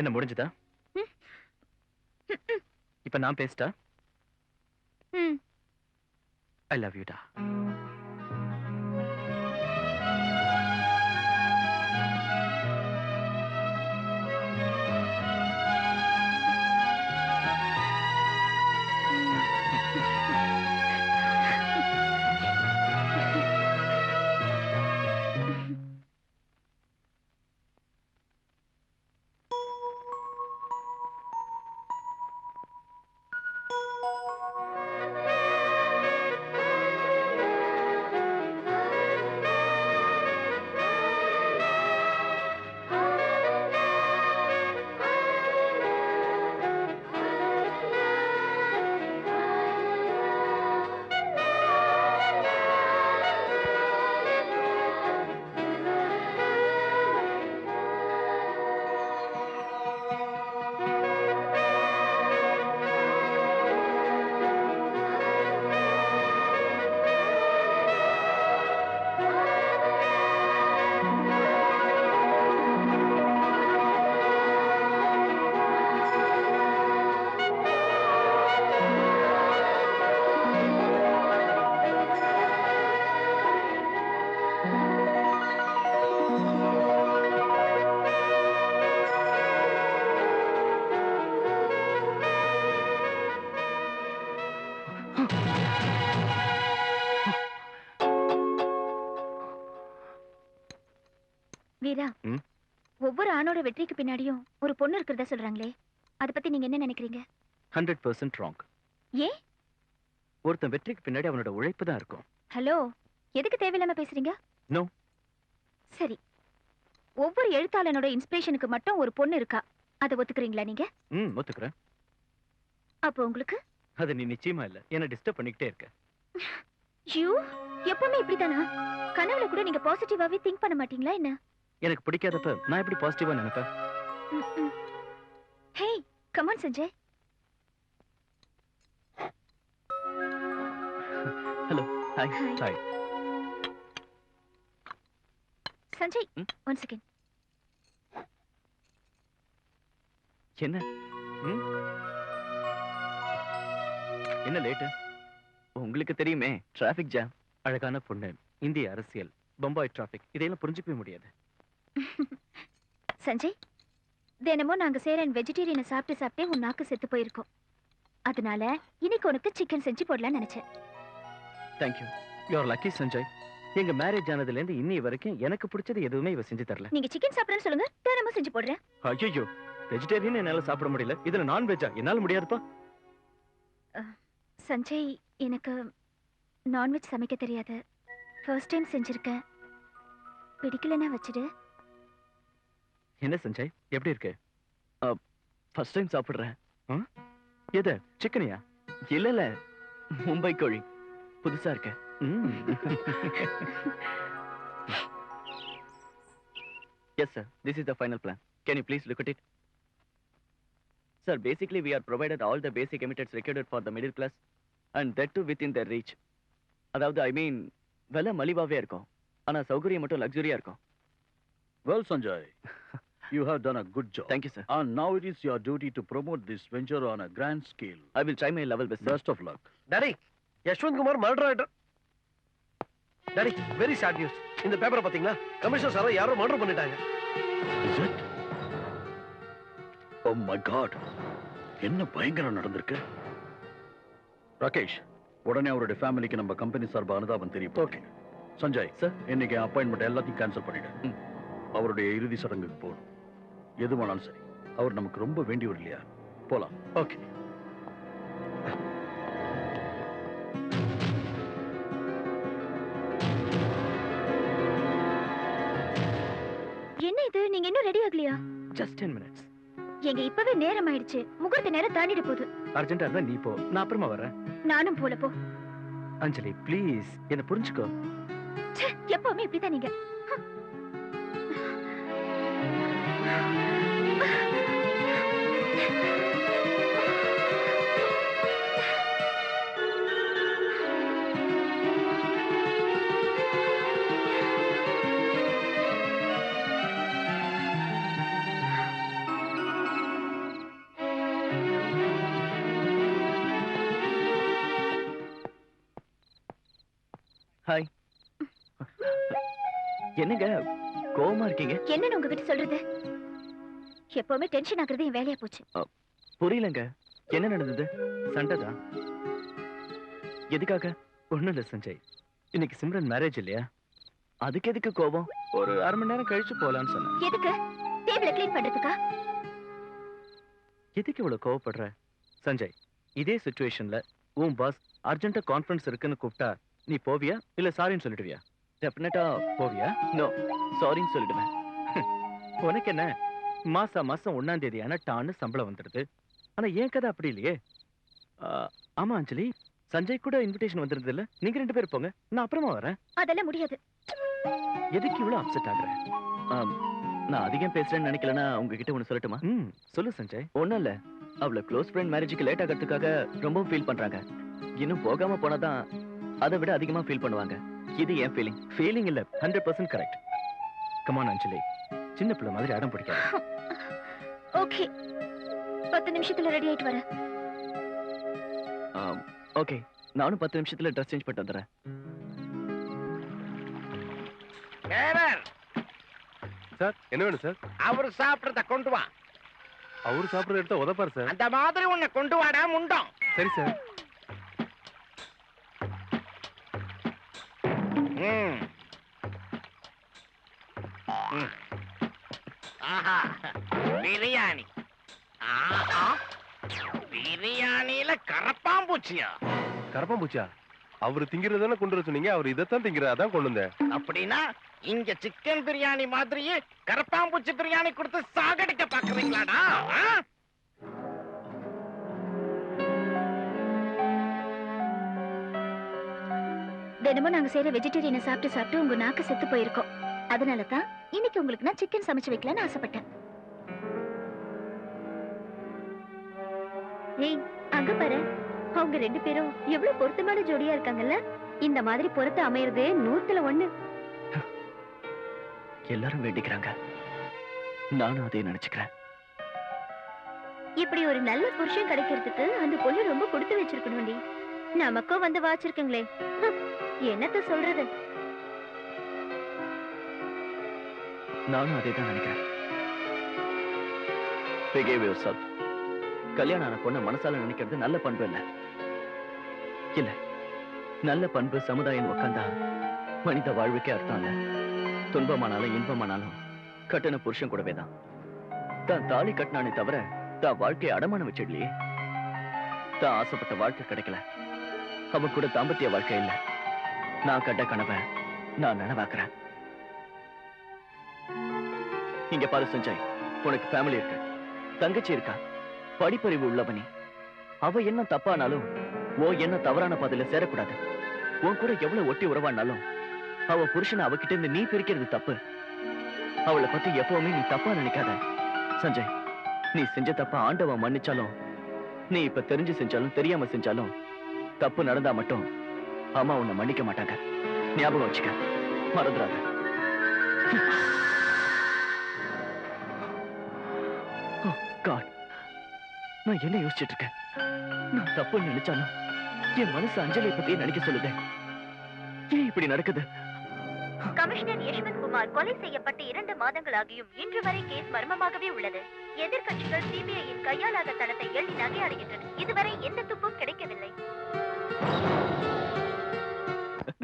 என்ன முடிஞ்சதா? இப்ப நான் பேசிட்டா? ஐ லவ் யூ டா. வீரா, ஒவ்வொரு ஆணோட வெற்றிக்கு பின்னாடியும் ஒரு பொண்ணு இருக்கிறதா சொல்றாங்களே, அத பத்தி நீங்க என்ன நினைக்கிறீங்க? 100% ராங். ஏன்? ஒருத்தன் வெற்றிக்கு பின்னாடி அவனோட உழைப்பு தான் இருக்கும். ஹலோ, எதுக்கு தேவையில்லாம பேசுறீங்க? நோ. சரி, ஒவ்வொரு எழுத்தாளனோட இன்ஸ்பிரேஷனுக்கு மட்டும் ஒரு பொண்ணு இருக்கா, அதை ஒத்துக்கிறீங்களா நீங்க? ஒத்துக்கிறேன். அப்போ உங்களுக்கு? அது நீ நிச்சயமா இல்ல, என்ன டிஸ்டர்ப் பண்ணிக்கிட்டே இருக்க. யூ எப்பவுமே இப்படிதானா? கனவுல கூட நீங்க பாசிட்டிவாவே திங்க் பண்ண மாட்டீங்களா என்ன? எனக்கு பிடிக்காதப்ப நான் எப்படி பாசிட்டிவா நினைப்பேன்? Hey, come on Sanjay. Hello. Hi. Hi. Hi. Sanjay, one second. என்ன? என்ன லேட்டு? உங்களுக்கு தெரியுமே, டிராஃபிக் ஜாம். அழகான பொண்ணு, இந்திய அரசியல், பம்பாய் டிராஃபிக், இதையெல்லாம் புரிஞ்சுக்கவே முடியாது. சஞ்சய், தினமும் நாங்க சேரன் வெஜிடேரியனை சாப்பிட்டு சாப்பிட்டே உன் நாக்கு செத்து போயிருக்கோம். அதனால இன்னைக்கு உனக்கு சிக்கன் செஞ்சு போடலாம்னு நினைச்சேன். Thank you, you're lucky Sanjay. எங்க மேரேஜ் ஆனதுல இருந்து இன்னி வரைக்கும் எனக்கு பிடிச்சது எதுவுமே இவ செஞ்சு தரல. நீங்க சிக்கன் சாப்பிடுறேன்னு சொல்லுங்க, தினமும் செஞ்சு போடுறேன். ஐயோ, வெஜிடேரியன் என்னால சாப்பிட முடியல, இதுல நான்வெஜ்ஜா? என்னால முடியாதுப்பா. சஞ்சய், எனக்கு நான்வெஜ் சமைக்க தெரியாது. ஃபர்ஸ்ட் டைம் செஞ்சிருக்கேன். பிடிக்கலன்னா வச்சிடு. என்ன சஞ்சய், எப்படி இருக்கு? ஃபர்ஸ்ட் டைம் சாப்பிடுறேன். எது, சிக்கனியா? இல்ல இல்ல, மும்பை கோழி, புதுசா இருக்கு. Yes sir, this is the final plan. Can you please look at it? Sir, basically we are provided all the basic emitters required for the middle class and that too within their reach. அதாவது ஐ மீன் விலை மலிவாவே இருக்கும், ஆனா சௌகரியம் மட்டும் லக்ஸரியா இருக்கும். Well, Sanjay, you have done a good job. Thank you sir. And now it is your duty to promote this venture on a grand scale. I will try my level best. Best of luck. Daddy, Yashwant Kumar murder ஆயிட்டார். Daddy, very sad news. இந்த பேப்பரை பாத்தீங்களா? Commissioner சாரை யாரோ murder பண்ணிட்டாங்க. Is it? Oh my God. என்ன பயங்கரம் நடந்திருக்கு. ராகேஷ், உடனே அவருடைய ஃபேமிலிக்கு நம்ம கம்பெனி சார்பா அனுதாபம் தெரியும். ஓகே சஞ்சய் சார், இன்னைக்கு அப்பாயின்மெண்ட் எல்லாத்தையும் கேன்சல் பண்ணிடு. அவருடைய இறுதி சடங்குக்கு போகணும். எதுவானாலும் சரி, அவர் நமக்கு ரொம்ப வேண்டியவர் இல்லையா? போலாம். ஓகே. என்ன இது, நீங்க இன்னும் ரெடி ஆகலையா? Just 10 minutes. எங்க இப்பவே நேரம் ஆயிடுச்சு. முகூர்த்த நேரம் தாண்டிட்டு போகுது. அர்ஜென்ட்டா இருந்தா நீ போ, நான் அப்புறமா வரேன். நானும் போல போ. அஞ்சலி ப்ளீஸ் என்ன புரிஞ்சுக்கோ. எப்பவுமே இப்படிதான் நீங்க. ஹாய். என்னங்க கோவமா இருக்கீங்க? என்னன்னு உங்ககிட்ட சொல்றது? எப்பவுமே டென்ஷன் ஆகுறது என் வேலையா போச்சு. புரியலங்க, என்ன நடந்தது? சண்டைதான். எதுக்காக? ஒண்ணும் இல்ல சஞ்சய், இன்னைக்கு சிம்ரன் மேரேஜ் இல்லையா? அதுக்கு எதுக்கு கோபம்? ஒரு அரை மணி நேரம் கழிச்சு போலான்னு சொன்னேன். எதுக்கு? டேபிள க்ளீன் பண்றதுக்கா? எதுக்கு இவ்வளவு கோவப்படுற? சஞ்சய், இதே சிச்சுவேஷன்ல உன் பாஸ் அர்ஜென்ட்டா கான்ஃபரன்ஸ் இருக்குன்னு கூப்பிட்டா நீ போவியா இல்ல சாரின்னு சொல்லிடுவியா? டெஃபினட்டா போவியா? நோ, சாரின்னு சொல்லிடுவேன். உனக்கு என்ன, மாசம் 1ஆம் தேதி ஆனா டான்னு சம்பளம் வந்துடுது. ஆனா ஏன் கதை அப்படி இல்லையே. ஆமா அஞ்சலி, சஞ்சய் கூட இன்விடேஷன் வந்திருந்தது இல்ல? நீங்க 2 பேரும் போங்க, நான் அப்புறமா வரேன். அதெல்லாம் முடியாது. எதுக்கு இவ்வளவு அப்செட் ஆகுற? நான் அதிகம் பேசுறேன்னு நினைக்கலன்னா உங்ககிட்ட ஒண்ணு சொல்லட்டுமா? சொல்லு சஞ்சய். ஒண்ணும் இல்ல, அவளை க்ளோஸ் ஃப்ரெண்ட் மேரேஜுக்கு லேட் ஆகிறதுக்காக ரொம்ப ஃபீல் பண்றாங்க. இன்னும் போகாம போனாதான் அதை விட அதிகமா ஃபீல் பண்ணுவாங்க. இது என் ஃபீலிங் இல்ல, 100% கரெக்ட். கம் ஆன் அஞ்சலி, சின்ன பிள்ளை மாதிரி அடம் பிடிக்காத. ஓகே, 10 நிமிஷத்துல ரெடி ஆயிட்டு வரேன். ஓகே, நானும் 10 நிமிஷத்துல ட்ரெஸ் சேஞ்ச் பண்ணிட்டு வந்துறேன். சார், என்ன வேணும் சார்? அவரு சாப்பிடுறத கொண்டு வா. அவரு சாப்பிடுறத எடுத்தா உதப்பாரு சார். அந்த மாதிரி உன்னை கொண்டு வாடா முண்டம். சரி சார். ஆஹா, பிரியாணி. ஆஹா, பிரியாணியில கரப்பாம்பூச்சியா? கரப்பாம்பூச்சா? அவரு திங்கிறதானே கொண்டு வர சொன்னீங்க, அவர் இதைத்தான் திங்கிறதான் கொண்டு வந்தேன். அப்படின்னா இங்க சிக்கன் பிரியாணி மாதிரியே கரப்பாம்பூச்சி பிரியாணி கொடுத்து சாகடிக்க பாக்குறீங்களாடா? தினமும் நாங்க செய்யற வெஜிடேரியனை சாப்பிட்டு சாப்பிட்டு உங்க நாக்கு செத்து போயிருக்கோம். அதனால தான் இன்னைக்கு உங்களுக்கு நான் சிக்கன் சமைச்சு வைக்கலாம்னு ஆசைப்பட்டேன். ஏய், அங்க பாரு, அவங்க 2 பேரும் எவ்வளவு பொருத்தமான ஜோடியா இருக்காங்கல்ல. இந்த மாதிரி பொருத்த அமையறது 100ல 1. எல்லாரும் வேண்டிக்கிறாங்க, நானும் அதே நினைச்சுக்கிறேன். இப்படி ஒரு நல்ல புருஷன் கிடைக்கிறதுக்கு அந்த பொண்ணு ரொம்ப கொடுத்து வச்சிருக்கணும்டி. நமக்கும் வந்து வாச்சிருக்குங்களே, என்னத்த சொல்றது. நானும் அதே தான் நினைக்கிறேன். Behave yourself. கல்யாணம் ஆன பொண்ண மனசால நினைக்கிறது நல்ல பண்பு இல்ல. இல்ல, நல்ல பண்பு சமுதாயம் உட்கார்ந்தா மனித வாழ்வுக்கே அர்த்தம் இல்ல. துன்பமானாலும் இன்பமானாலும் கட்டின புருஷன் கூடவே தான். தான் தாலி கட்டினானே தவிர தான் வாழ்க்கையை அடமானம் வச்சிடலையே. தான் ஆசைப்பட்ட வாழ்க்கை கிடைக்கல, அவன் கூட தாம்பத்திய வாழ்க்கை இல்ல. நான் கண்ட கனவை நான் நனவாக்குறேன். இங்க பாரு சஞ்சய், உனக்கு ஃபேமிலி இருக்கு, தங்கச்சி இருக்கா, படிப்பறிவு உள்ளவனி. அவ என்ன தப்பானாலும் என்ன தவறான பாதையில சேரக்கூடாது. உன் கூட எவ்வளவு ஒட்டி உறவானாலும் அவ புருஷனை அவகிட்ட இருந்து நீ பிரிக்கிறது தப்பு. அவளை பத்தி எப்பவுமே நீ தப்பா நினைக்காத சஞ்சய். நீ செஞ்ச தப்ப ஆண்டவன் மன்னிச்சாலும், நீ இப்ப தெரிஞ்சு செஞ்சாலும் தெரியாம செஞ்சாலும், தப்பு நடந்தா மட்டும் அம்மா உன்னை மன்னிக்க மாட்டாங்க. ஞாபகம் வச்சுக்க, மறந்துடாத. God, நான் என்ன யோசிச்சுட்டு இருக்கேன்? நான் தப்பு நினைச்சாலும் என் மனசு அஞ்சலியை பத்தி நினைக்க சொல்லுதே. ஏன் இப்படி நடக்குது? கமிஷனர் யஷ்வந்த் குமார் கொலை செய்யப்பட்டு 2 மாதங்களாகியும் இன்று வரை கேஸ் மர்மமாகவே உள்ளது. எதிர்க்கட்சிகள் சிபிஐயின் கையாளாத தளத்தை எள்ளி நகையாடுகின்றன. இதுவரை எந்த துப்பும் கிடைக்கவில்லை.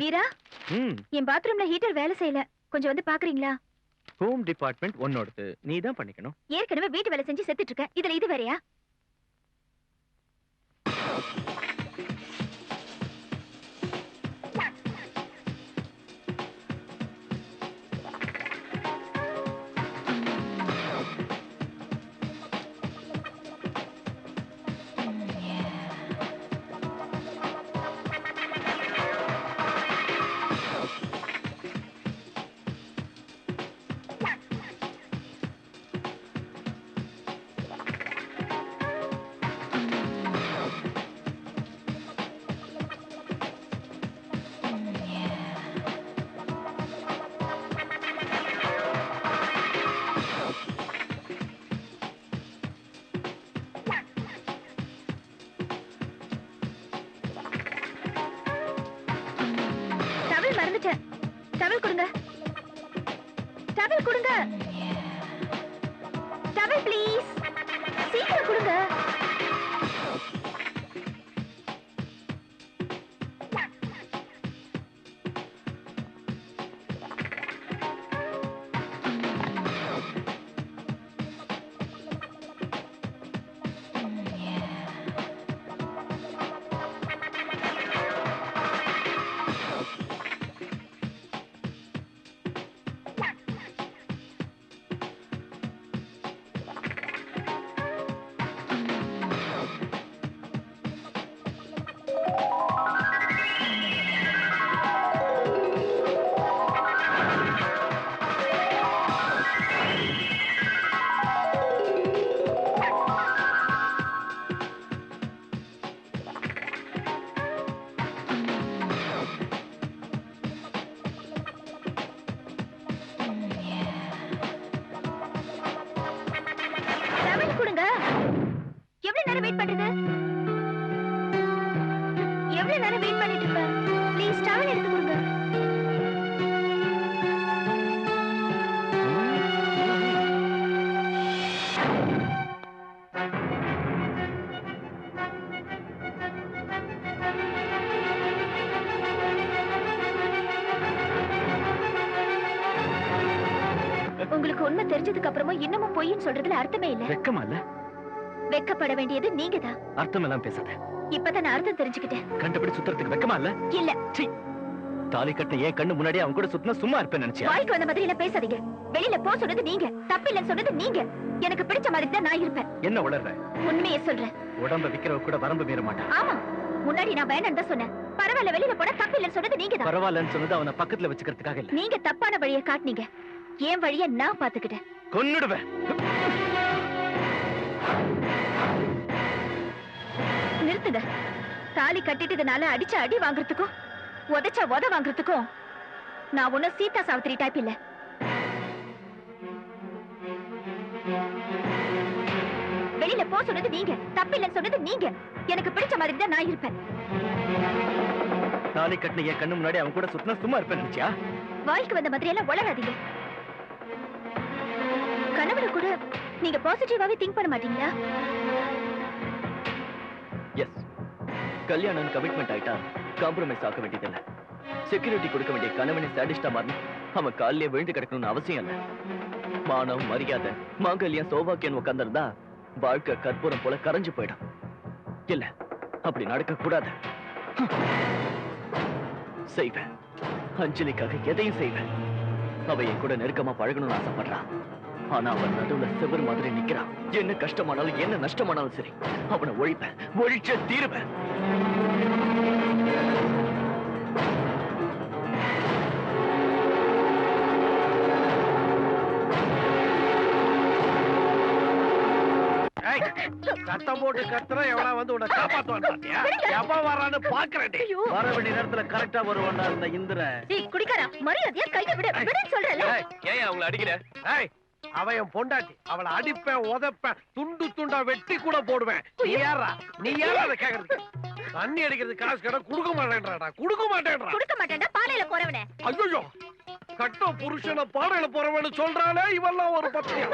வீரா, என் பாத்ரூம்ல ஹீட்டர் வேலை செய்யல, கொஞ்சம் வந்து பாக்குறீங்களா? ஹோம் டிபார்ட்மெண்ட் உன்னோடது, நீ தான் பண்ணிக்கணும். ஏற்கனவே வீட்டு வேலை செஞ்சு செத்துட்டு இருக்கேன், இதுல இது வேறையா? மறந்துட்டேன். டவல் கொடுங்க, டவல் கொடுங்க, டவல் ப்ளீஸ், சீக்கிரம் கொடுங்க. உங்களுக்கு உண்மை தெரிஞ்சதுக்கு அப்புறமா இன்னமும் பொய்ன்னு சொல்றதுல அர்த்தமே இல்ல. வெக்கமா இல்ல? வெக்கப்பட வேண்டியது நீங்க தான். அர்த்தம் எல்லாம் பேசாத. இப்பதான் நான் அர்த்தம் தெரிஞ்சுக்கிட்டேன். கண்டுபிடி சுத்துறதுக்கு வெக்கமா இல்ல? இல்ல. தாலி கட்ட ஏன் கண்ணு முன்னாடி அவங்க கூட சுத்தினா சும்மா இருப்பேன் நினைச்சியா? வாய்க்கு வந்த மாதிரி எல்லாம் பேசாதீங்க. வெளியில போ சொன்னது நீங்க, தப்பு இல்லன்னு சொன்னது நீங்க. எனக்கு பிடிச்ச மாதிரி தான் நான் இருப்பேன். என்ன உளர்ற? உண்மையை சொல்றேன். உடம்ப விக்கிறவ கூட வரம்பு மீற மாட்டான். ஆமா, முன்னாடி நான் வேணான்னு தான் சொன்னேன். பரவாயில்ல, வெளியில போனா தப்பு இல்லன்னு சொன்னது நீங்க தான். பரவாயில்லன்னு சொன்னது அவனை பக்கத்துல வச்சுக்கிறதுக்காக இல்ல. நீங்க தப்பான வழியை காட்டுனீங்க. ஏன் வழியை நான் பாத்துக்கிட்டேன். கொன்னுடுவேன். நிறுத்துங்க. தாலி கட்டிட்டதுனால அடிச்ச அடி வாங்குறதுக்கும் உதைச்ச உத வாங்குறதுக்கும் நான் ஒன்னும் சீதா சாவித்திரி டைப் இல்ல. வெளியில போ சொன்னது நீங்க, தப்பில்லைன்னு சொன்னது நீங்க. எனக்கு பிடிச்ச மாதிரி தான் நான் இருப்பேன். தாலி கட்டின என் கண்ணு முன்னாடி அவன் கூட சுத்தினா சும்மா இருப்பேன் நினைச்சியா? வாய்க்கு வந்த மாதிரி எல்லாம் வளராதீங்க. கனவுல கூட நீங்க பாசிட்டிவாவே திங்க் பண்ண மாட்டீங்களா? எஸ், கல்யாணம் கமிட்மெண்ட் ஆயிட்டா காம்ப்ரமைஸ் ஆக வேண்டியதில்லை. செக்யூரிட்டி கொடுக்க வேண்டிய கணவனை சாடிஸ்டா மாறி அவன் காலிலே விழுந்து கிடக்கணும்னு அவசியம் இல்லை. மானம், மரியாதை, மாங்கல்யம், சௌபாக்கியம் உட்கார்ந்திருந்தா வாழ்க்கை கற்பூரம் போல கரைஞ்சு போயிடும். இல்ல, அப்படி நடக்க கூடாது. செய்வேன், அஞ்சலிக்காக எதையும் செய்வேன். அவ என் கூட நெருக்கமா பழகணும்னு ஆசைப்படுறான். ஆனா அவன் நடுவுல செவர் மாதிரி நிக்கிறான். என்ன கஷ்டமானாலும் என்ன நஷ்டமானாலும் சரி, அவனை ஒழிப்பேன், ஒழிச்ச தீருவேன். சத்தம் போட்டு கத்துற எவனா வந்து உன்னை காப்பாத்துவான் பாத்தியா? எப்ப வரான்னு பாக்குறேன். வர வேண்டிய நேரத்துல கரெக்டா வருவான்டா இந்த இந்திரன். டேய் குடிக்காரா, மரியாதையா கைய விடு. விடுன்னு சொல்றேன்ல. ஏன் அவங்கள அடிக்கிற? அவன் என் பொண்டாட்டி. அவளை அடிப்பேன், உதைப்பேன், துண்டு துண்டா வெட்டி கூட போடுவேன். நீ யாரா அதை கேக்குறது? தண்ணி அடிக்கிறது காசு கடை கொடுக்க மாட்டேன்டா. கொடுக்க மாட்டேன்டா பாலையில போறவனே. ஐயோ, கட்ட புருஷனை பாடையில போறவன்னு சொல்றானே, இவெல்லாம் ஒரு பத்தியா?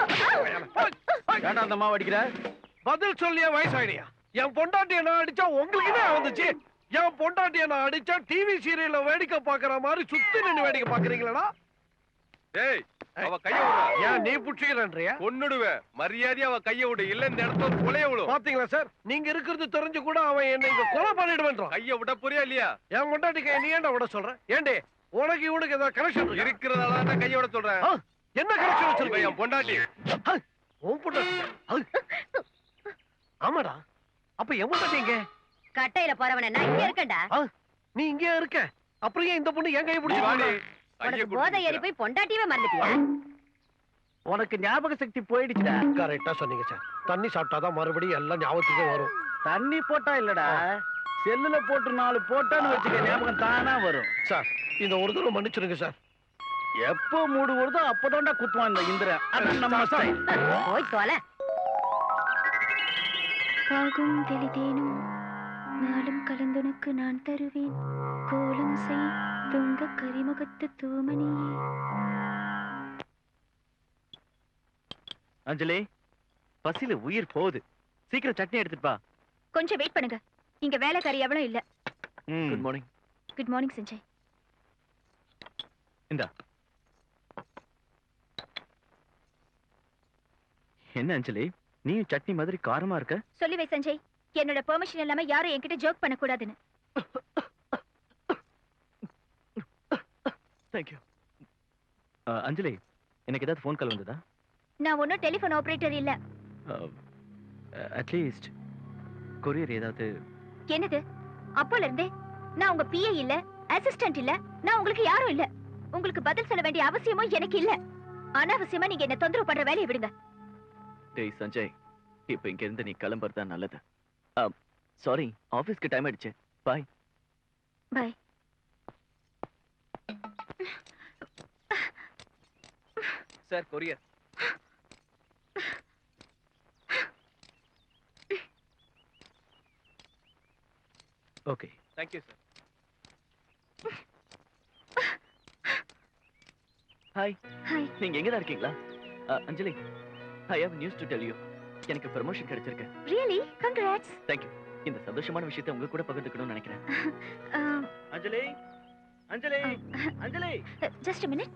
ஏன்டா அந்த மாவு அடிக்கிற? பதில் சொல்லியா வயசாயிடியா? என் பொண்டாட்டிய நான் அடிச்சா உங்களுக்கு என்ன வந்துச்சு? என் பொண்டாட்டிய நான் அடிச்சா டிவி சீரியல்ல வேடிக்கை பாக்குற மாதிரி சுத்தி நின்னு வேடிக்கை பாக்குறீங்களா? ஏய், அவ கைய விடு. ஏன் நீ புடிச்சுக்கிறன்றியா? கொன்னுடுவேன். மரியாதையா அவ கைய விடு, இல்ல இந்த இடத்துல கொலைய விடும். பாத்தீங்களா சார், நீங்க இருக்கிறது தெரிஞ்சு கூட அவன் என்ன இங்க கொலை பண்ணிடுவேன்றான். கைய விட புரியா இல்லையா? என் பொண்டாட்டி கைய நீ ஏன்டா விட சொல்ற? ஏண்டி உனக்கு இவனுக்கு ஏதாவது கனெக்ஷன் இருக்கிறதால தான் கைய விட சொல்றேன். என்ன கனெக்ஷன் வச்சிருக்க? என் பொண்டாட்டி. உன் பொண்டாட்டி? ஆமாடா. அப்ப என் பொண்டாட்டி எங்க? கட்டையில போறவன நான் இங்க இருக்கேன்டா. நீ இங்கே இருக்க, அப்புறம் ஏன் இந்த பொண்ணு என் கையை பிடிச்சு? உனக்கு போதை ஏறி போய் பொண்டாட்டியே மறந்துட்டியா? உனக்கு ஞாபக சக்தி போயிடுச்சுடா. கரெக்டா சொன்னீங்க சார். தண்ணி சாப்பிட்டாதான் மறுபடியும் எல்லாம் ஞாபகத்துக்கு வரும். தண்ணி போட்டா இல்லடா, செல்லுல போட்டு 4 போட்டான்னு வச்சுக்க, ஞாபகம் தானா வரும். சார், இந்த ஒரு தடவை மன்னிச்சிருங்க சார். எப்போ மூடு வருதோ அப்பதான்டா குத்துவான் இந்த இந்திரன். அதான் நம்ம ஸ்டைல். போய் தொலை. பாகும் தெளிதேனும் நாளும் கலந்துனக்கு நான் தருவேன். கோலம் செய் துங்க கரிமுகத்து தூமணியே. அஞ்சலி, பசியில உயிர் போகுது. சீக்கிரம் சட்னி எடுத்துட்டு வா. கொஞ்சம் வெயிட் பண்ணுங்க, இங்க வேலைக்காரி எவனும் இல்ல. Good morning. Good morning Sanjay. இந்தா. என்ன அஞ்சலி, நீயும் சட்னி மாதிரி காரமா இருக்க? சொல்லி வை சஞ்சய், என்னோட பெர்மிஷன் இல்லாம யாரும் என்கிட்ட ஜோக் பண்ண கூடாதுன்னு. தேங்க்யூ. அஞ்சலி, எனக்கு ஏதாவது ஃபோன் கால் வந்ததா? நான் ஒன்னும் டெலிபோன் ஆபரேட்டர் இல்ல. அட்லீஸ்ட் கொரியர் ஏதாவது? என்னது? அப்போல இருந்தே நான் உங்க பிஏ இல்ல, அசிஸ்டன்ட் இல்ல, நான் உங்களுக்கு யாரும் இல்ல. உங்களுக்கு பதில் சொல்ல வேண்டிய அவசியமும் எனக்கு இல்ல. அனாவசியமா நீங்க என்ன தொந்தரவு பண்ற வேலையை விடுங்க. டேய் சஞ்சய், இப்ப இங்க இருந்து நீ கிளம்புறது தான் நல்லது. சாரி, ஆபீஸ்க்கு டைம் ஆயிடுச்சு. Bye. Bye. Sir, courier. Okay, thank you sir. Hi. Hi. நீங்க எங்க தான் இருக்கீங்களா? Anjali, I have news to tell you. எனக்கு ப்ரமோஷன் கிடைச்சிருக்கு. ரியலி? கங்க்ராட்ஸ். Thank you. இந்த சந்தோஷமான விஷயத்தை உங்க கூட பகிர்ந்துக்கணும்னு நினைக்கிறேன். Anjali, Anjali, Anjali. Just a minute.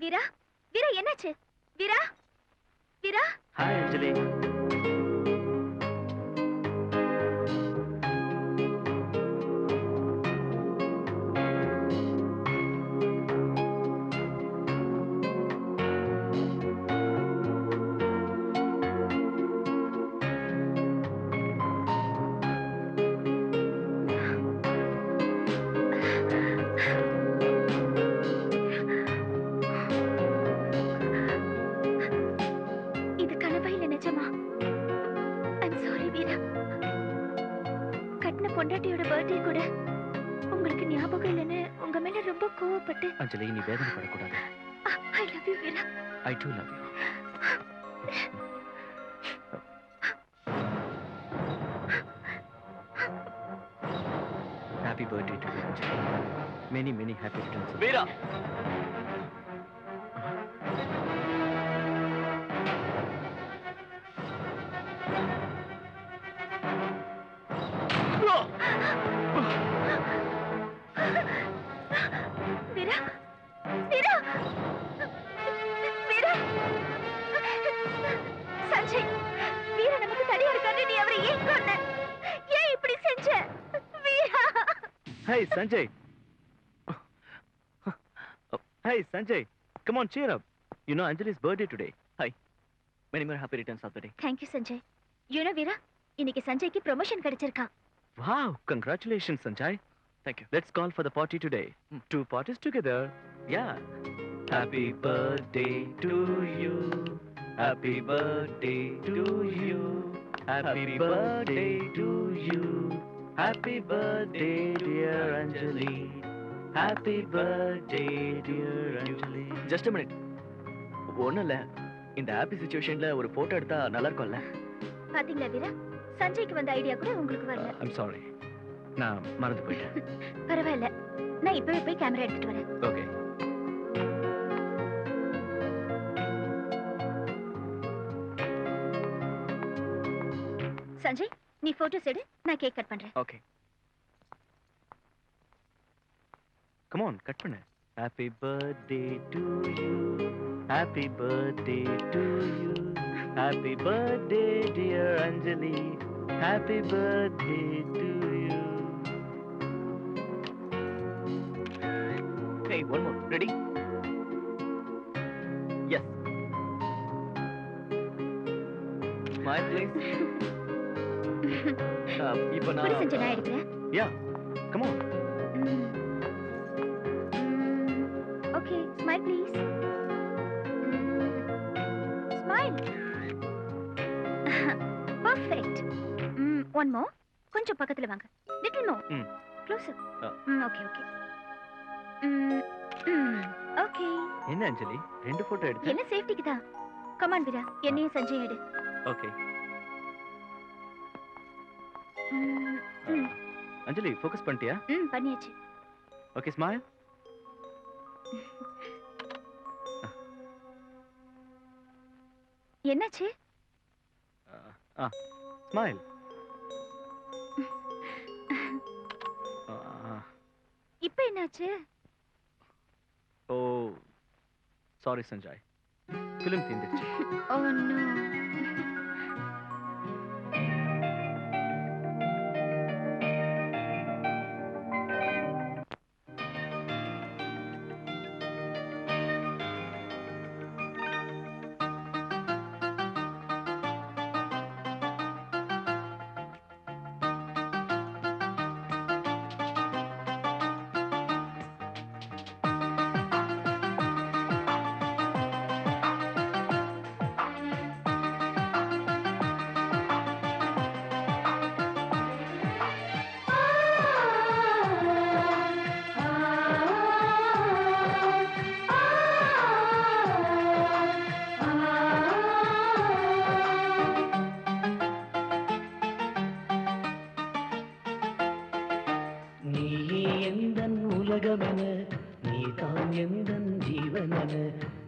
Veera, Veera என்னாச்சு? வீரா, வீரா. ஹாய் அஞ்சலி. இது கனவா இல்ல நிஜமா? I'm sorry Veera. கட்டின பொண்டாட்டியோட பர்த்டே கூட உங்களுக்கு ஞாபகம் இல்லைன்னு உங்க மேல கோவப்பட்டு அஞ்சலி நீ வேதனைப்படக்கூடாது. I love you Veera. I too love you. Happy birthday to you, Anjali. Many, many happy returns. வீரா வீரா வீரா வீரா சஞ்சய் வீரா நமக்கு தனியா இருக்காரு. நீ அவரை ஏன் கொன்ன? ஏன் இப்படி செஞ்ச? வீரா Hey, Sanjay. Hey, Sanjay. Come on, cheer up. You know Anjali's birthday today. Hi. Many more happy returns of the day. Thank you Sanjay. You know வீரா இன்னைக்கு சஞ்சய்க்கு promotion கிடைச்சிருக்கா. Wow, congratulations, Sanjay. Thank you. Let's call for the party today. 2 parties together. Yeah. Happy birthday to you. Happy birthday to you. Happy birthday to you. Happy birthday, dear Anjali. Happy birthday, dear Anjali. Just a minute. ஒண்ணும் இல்ல. இந்த happy சிச்சுவேஷன்ல ஒரு photo எடுத்தா நல்லா இருக்கும்ல? பாத்தீங்களா வீரா சஞ்சய்க்கு வந்த idea கூட உங்களுக்கு வரல. I'm sorry. நான் மறந்து போயிட்டேன். பரவாயில்ல. நான் இப்பவே போய் கேமரா எடுத்துட்டு வரேன். Okay. சஞ்சய் நீ போட்டோஸ் எடு, நான் கேக் கட் பண்றேன். Okay. Come on, cut பண்ணு. Happy birthday to you. Happy birthday to you. Happy birthday, dear Anjali. Happy birthday to you. Hey, one more. Ready? Yes. Smile, please. இப்போ குடி நான் சஞ்சய் நான் எடுக்கிறேன். Yeah. Come on. Okay smile please. Smile. Perfect. One more. கொஞ்சம் பக்கத்துல வாங்க. Little more. Closer. Okay okay. Okay. என்ன அஞ்சலி ரெண்டு போட்டோ எடுத்து? என்ன சேஃப்டிக்கு தான். கம் ஆன் வீரா என்னையும் சஞ்சய் எடு. ஓகே. அஞ்சலி ஃபோக்கஸ் பண்ணிட்டியா? பண்ணியாச்சு. Okay smile. என்னாச்சு? ஸ்மைல். இப்போ என்னாச்சு? ஓ சாரி சஞ்சய், ஃபிலிம் தீந்துடுச்சு. Oh no. உலகமென நீதான் எந்தன் ஜீவனென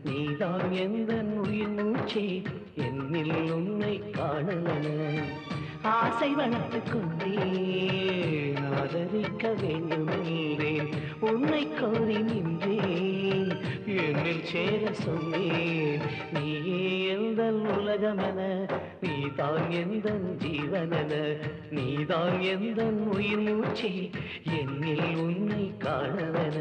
நீதான் எந்தன் உயிர் மூச்சே என்னில் உன்னை காணலென ஆசை வளர்த்துக் கொண்டேன் ஆதரிக்க வேண்டுமென்றேன் உன்னை கோரி நின்றேன் என்னில் சேர சொன்னேன் நீயே எந்தன் உலகமென நீதான் எந்தன் ஜீவனென நீதான் எந்தன் உயிர் மூச்சே என்னில் உன்னை காணலென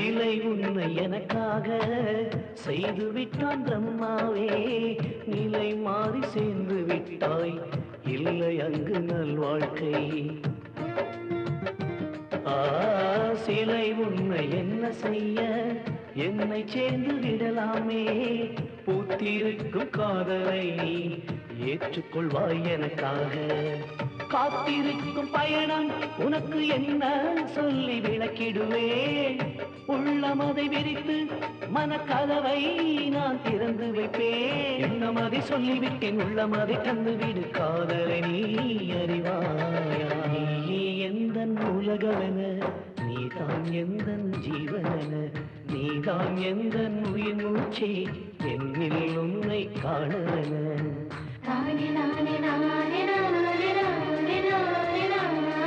லீலை உன்னை எனக்காக செய்து விட்டான் பிரம்மாவே, நிலை மாறி சேர்ந்து விட்டாய், இல்லை அங்கு நல்வாழ்க்கை. சிலை உன்னை என்ன செய்ய, என்னை சேர்ந்து விடலாமே, பூத்திருக்கும் காதலை நீ ஏற்றுக்கொள்வாய் எனக்காக. காத்திருக்கும் பயணம் உனக்கு என்ன சொல்லி விளக்கிடுவேன், உள்ளமதை விரித்து மனக்கதவை நான் திறந்து வைப்பேன். என்னமதை சொல்லிவிட்டேன், உள்ளமதை தந்துவிடு, காதலை நீ அறிவாயா. நீ எந்தன் உலகமென, நீதான் எந்தன் ஜீவனென, நீதான் எந்தன் உயிர் மூச்சே, என்னில் உன்னை காணவென. நானே நானே நானே நானே நானே நானே நானே நானே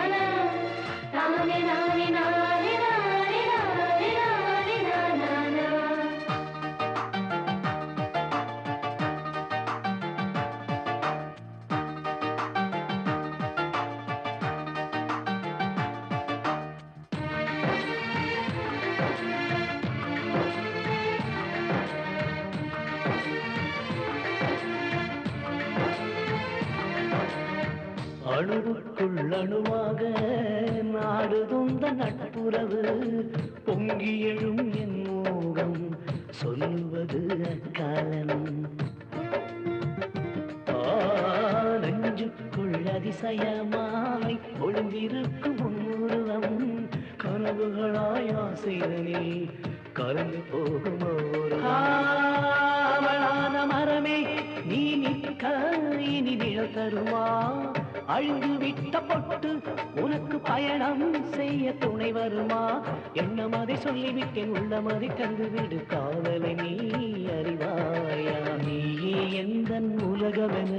நானே நானே நானே நானே நானே. அணுவுக்குள் அணுவாக நாடுதுந்த நட்புறவு, பொங்கி எழும் என் மோகம் சொல்வது அக்காலம். நெஞ்சுக்குள் அதிசயமாய் ஒளிந்திருக்கும் உருவம், கனவுகளாய் ஆசைதனில் கலந்து போகும் அவளான மரமே நீ நிற்க இனி நிழல் தருமா, அழிந்து விட்ட பொட்டு உனக்கு பயணம் செய்ய துணை வருமா. என்னமதை சொல்லிவிட்டேன், உள்ளமதை தந்துவிடு, காதலை நீ அறிவாயா. நீ எந்தன் உலகமென,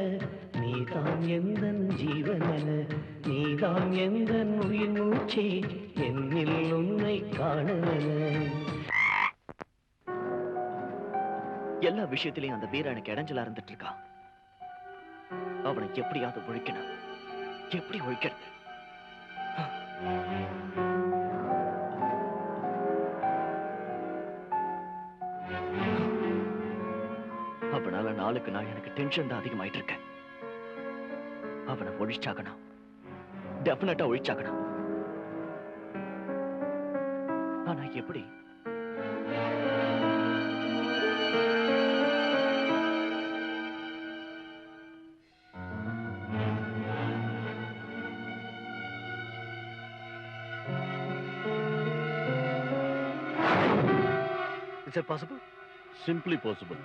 நீதான் எந்தன் ஜீவனென, நீதான் எந்தன் உயிர் மூச்சே, என்னில் உன்னை காணவென. எல்லா விஷயத்திலையும் அந்த வீரா எனக்கு இடைஞ்சலா இருந்துட்டு இருக்கா. அவனை எப்படியாவது ஒழிக்கணும். எப்படி ஒழிக்கிறது? அவனால நாளுக்கு நாள் எனக்கு டென்ஷன் தான் அதிகமாயிட்டு இருக்கேன். அவனை ஒழிச்சாகணும், டெஃபினட்டா ஒழிச்சாகணும். ஆனா எப்படி? Is it possible? Simply possible.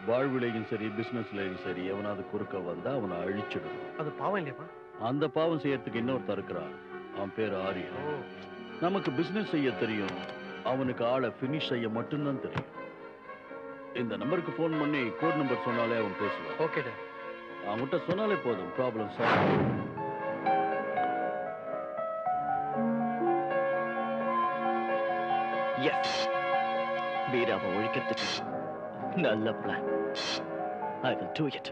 வாழ்விலையும் சரி பிசினஸ்லயும் சரி எவனாவது குறுக்க வந்தா அவனை அழிச்சிடணும். அது பாவம் இல்லையாப்பா? அந்த பாவம் செய்யறதுக்கு இன்னொருத்தர் இருக்கிறான், அவன் பேர் ஆரியா. நமக்கு பிசினஸ் செய்ய தெரியும், அவனுக்கு ஆளை பினிஷ் செய்ய மட்டும்தான் தெரியும். இந்த நம்பருக்கு ஃபோன் பண்ணி கோட் நம்பர் சொன்னாலே அவன் பேசுவான். ஓகே, அவன்கிட்ட சொன்னாலே போதும், ப்ராப்ளம் சால்வ். எஸ், வீராவை ஒழிக்கிறதுக்கு நல்ல plan. I will do it.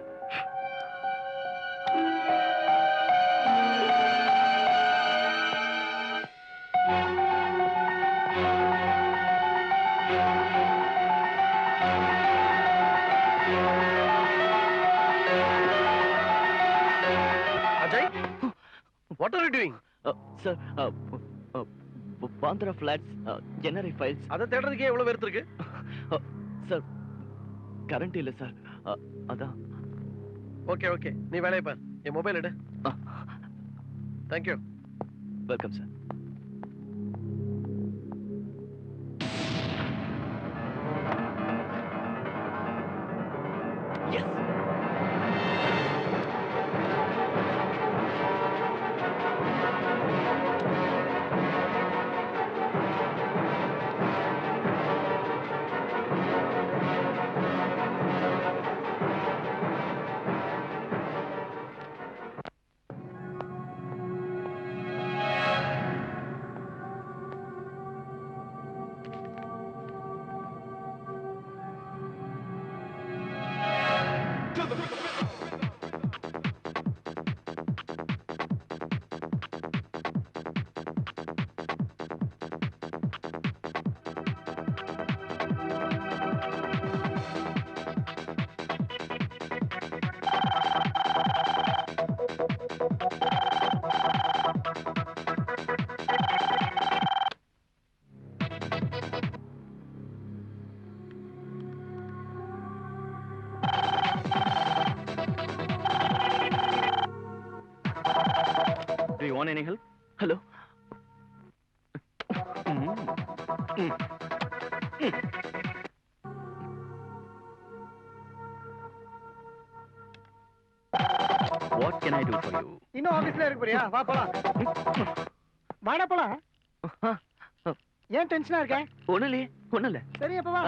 Ajay, what are you doing? Sir, Bandra flats, NRI files. அதை தேடுறதுக்கே எவ்வளவு பேர் இருக்கு? சார், கரண்ட் இல்ல சார், அதான். ஓகே ஓகே, நீ வேலையை பார். என் மொபைல் எடு. Thank you. Welcome sir. Yes. Want any help? Hello. What can I do for you? இன்னும் ஆபீஸ்ல இருக்கு போறியா? வா போலாம். வாடா போலாம். ஏன் டென்ஷனா இருக்க? ஒண்ணும் இல்ல. சரி அப்ப வா.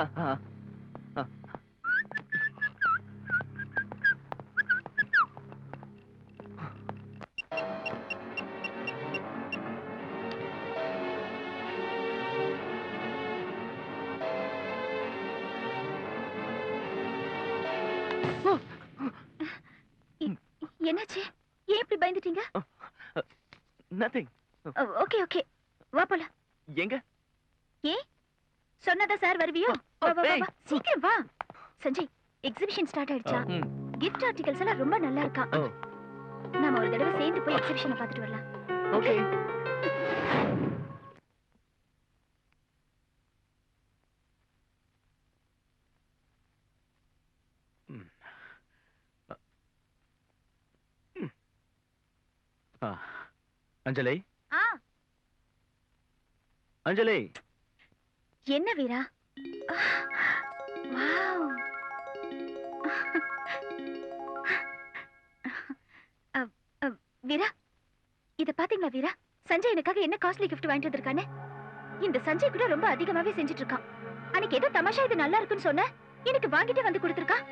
என்னாச்சு? ஏன் இப்படி பயந்துட்டீங்க? Nothing. ஓகே ஓகே வா போலாம். எங்க? ஏன் சொன்னதா சார் வருவியோ? வா வா வா சீக்கிரம் வா. சஞ்சய் எக்ஸிபிஷன் ஸ்டார்ட் ஆயிடுச்சா? கிஃப்ட் ஆர்டிகல்ஸ் எல்லாம் ரொம்ப நல்லா இருக்கா. நாம ஒரு தடவை சேர்ந்து போய் எக்ஸிபிஷனை பார்த்துட்டு வரலாம். ஓகே. அஞ்சலி. அஞ்சலி. என்ன வீரா? வாவ். வீரா இத பாத்தீங்களா வீரா? சஞ்சய் எனக்காக என்ன காஸ்ட்லி gift வாங்கிட்டு வந்திருக்கானே. இந்த சஞ்சய் கூட ரொம்ப அதிகமாவே செஞ்சிட்டு இருக்கான். அன்னைக்கு ஏதோ தமாஷா இது நல்லா இருக்குன்னு சொன்ன, எனக்கு வாங்கிட்டு வந்து கொடுத்திருக்கான்.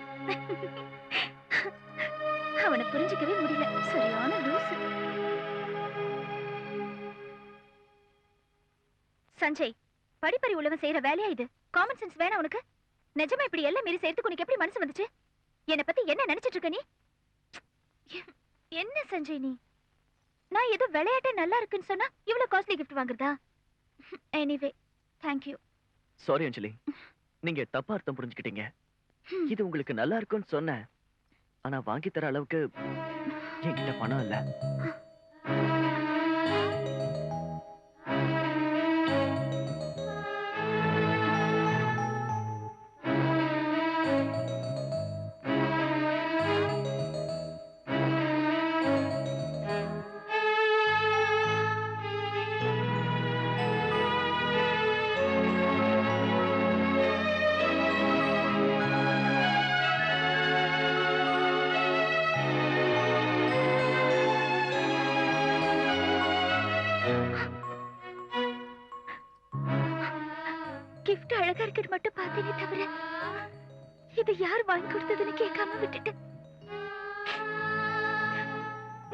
அவனை புரிஞ்சிக்கவே முடியல. சரியான லூசு. சஞ்சய் படிப்பறி உள்ளவன் செய்யற வேலையா இது? காமன் சென்ஸ் வேணா உனக்கு? நிஜமா இப்படி எல்லாம் மீறி சேர்த்துக்கு உனக்கு எப்படி மனசு வந்துச்சு? என்னை பத்தி என்ன நினைச்சிட்டு இருக்க நீ? என்ன சஞ்சய் நீ? நான் ஏதோ விளையாட்டே நல்லா இருக்குன்னு சொன்னா இவ்வளவு காஸ்ட்லி gift வாங்குறதா? Anyway thank you. சாரி அஞ்சலி, நீங்க தப்பா அர்த்தம் புரிஞ்சுக்கிட்டீங்க. இது உங்களுக்கு நல்லா இருக்குன்னு சொன்னேன், ஆனா வாங்கி தர அளவுக்கு என்கிட்ட பணம் இல்ல. gift அழகா இருக்கிறது மட்டும் பார்த்தேனே தவிர இது யார் வாங்கி கொடுத்ததுன்னு கேட்காம விட்டுட்டேன்.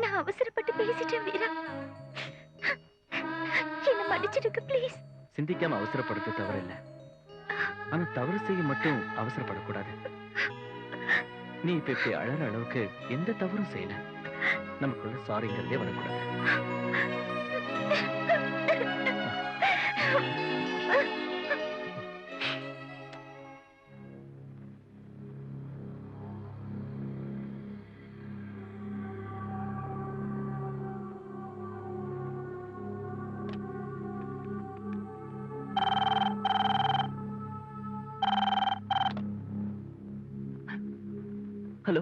நான் அவசரப்பட்டு பேசிட்டேன் வீரா. என்ன மன்னிச்சிடுங்க ப்ளீஸ். சிந்திக்காம அவசரப்படுத்த தவறு இல்ல, ஆனா தவறு செய்ய மட்டும் அவசரப்படக்கூடாது. நீ இப்ப இப்படி அழற அளவுக்கு எந்த தவறும் செய்யல. நமக்குள்ள சாரிங்கிறதே வரக்கூடாது. ஹலோ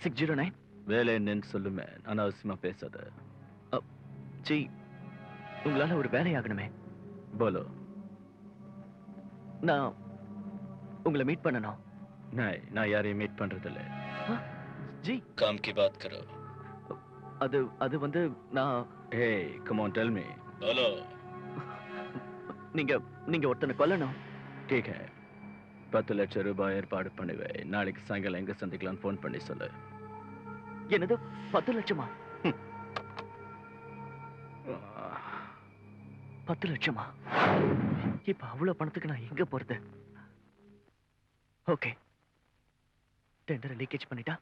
609. வேலை என்னன்னு சொல்லுமே, அனாவசியமா பேசாத. ஜி, உங்களால ஒரு வேலையாகணுமே. போலோ. நான் உங்களை மீட் பண்ணணும். நான் யாரையும் மீட் பண்றதில்ல. ஜி, काम की बात करो. அது வந்து நான் Hey, come on, tell me. बोलो. நீங்க ஒருத்தனை கொல்லணும். ठीक है. 10 லட்சம் ரூபாய் ஏற்பாடு பண்ணுவேன். நாளைக்கு சாயங்காலம் எங்க சந்திக்கலாம்னு போன் பண்ணி சொல்லு. என்னது 10 லட்சமா? 10 லட்சமா? இப்ப அவ்வளவு பணத்துக்கு நான் எங்க போறது? ஓகே, டெண்டரை லீக்கேஜ் பண்ணிட்டா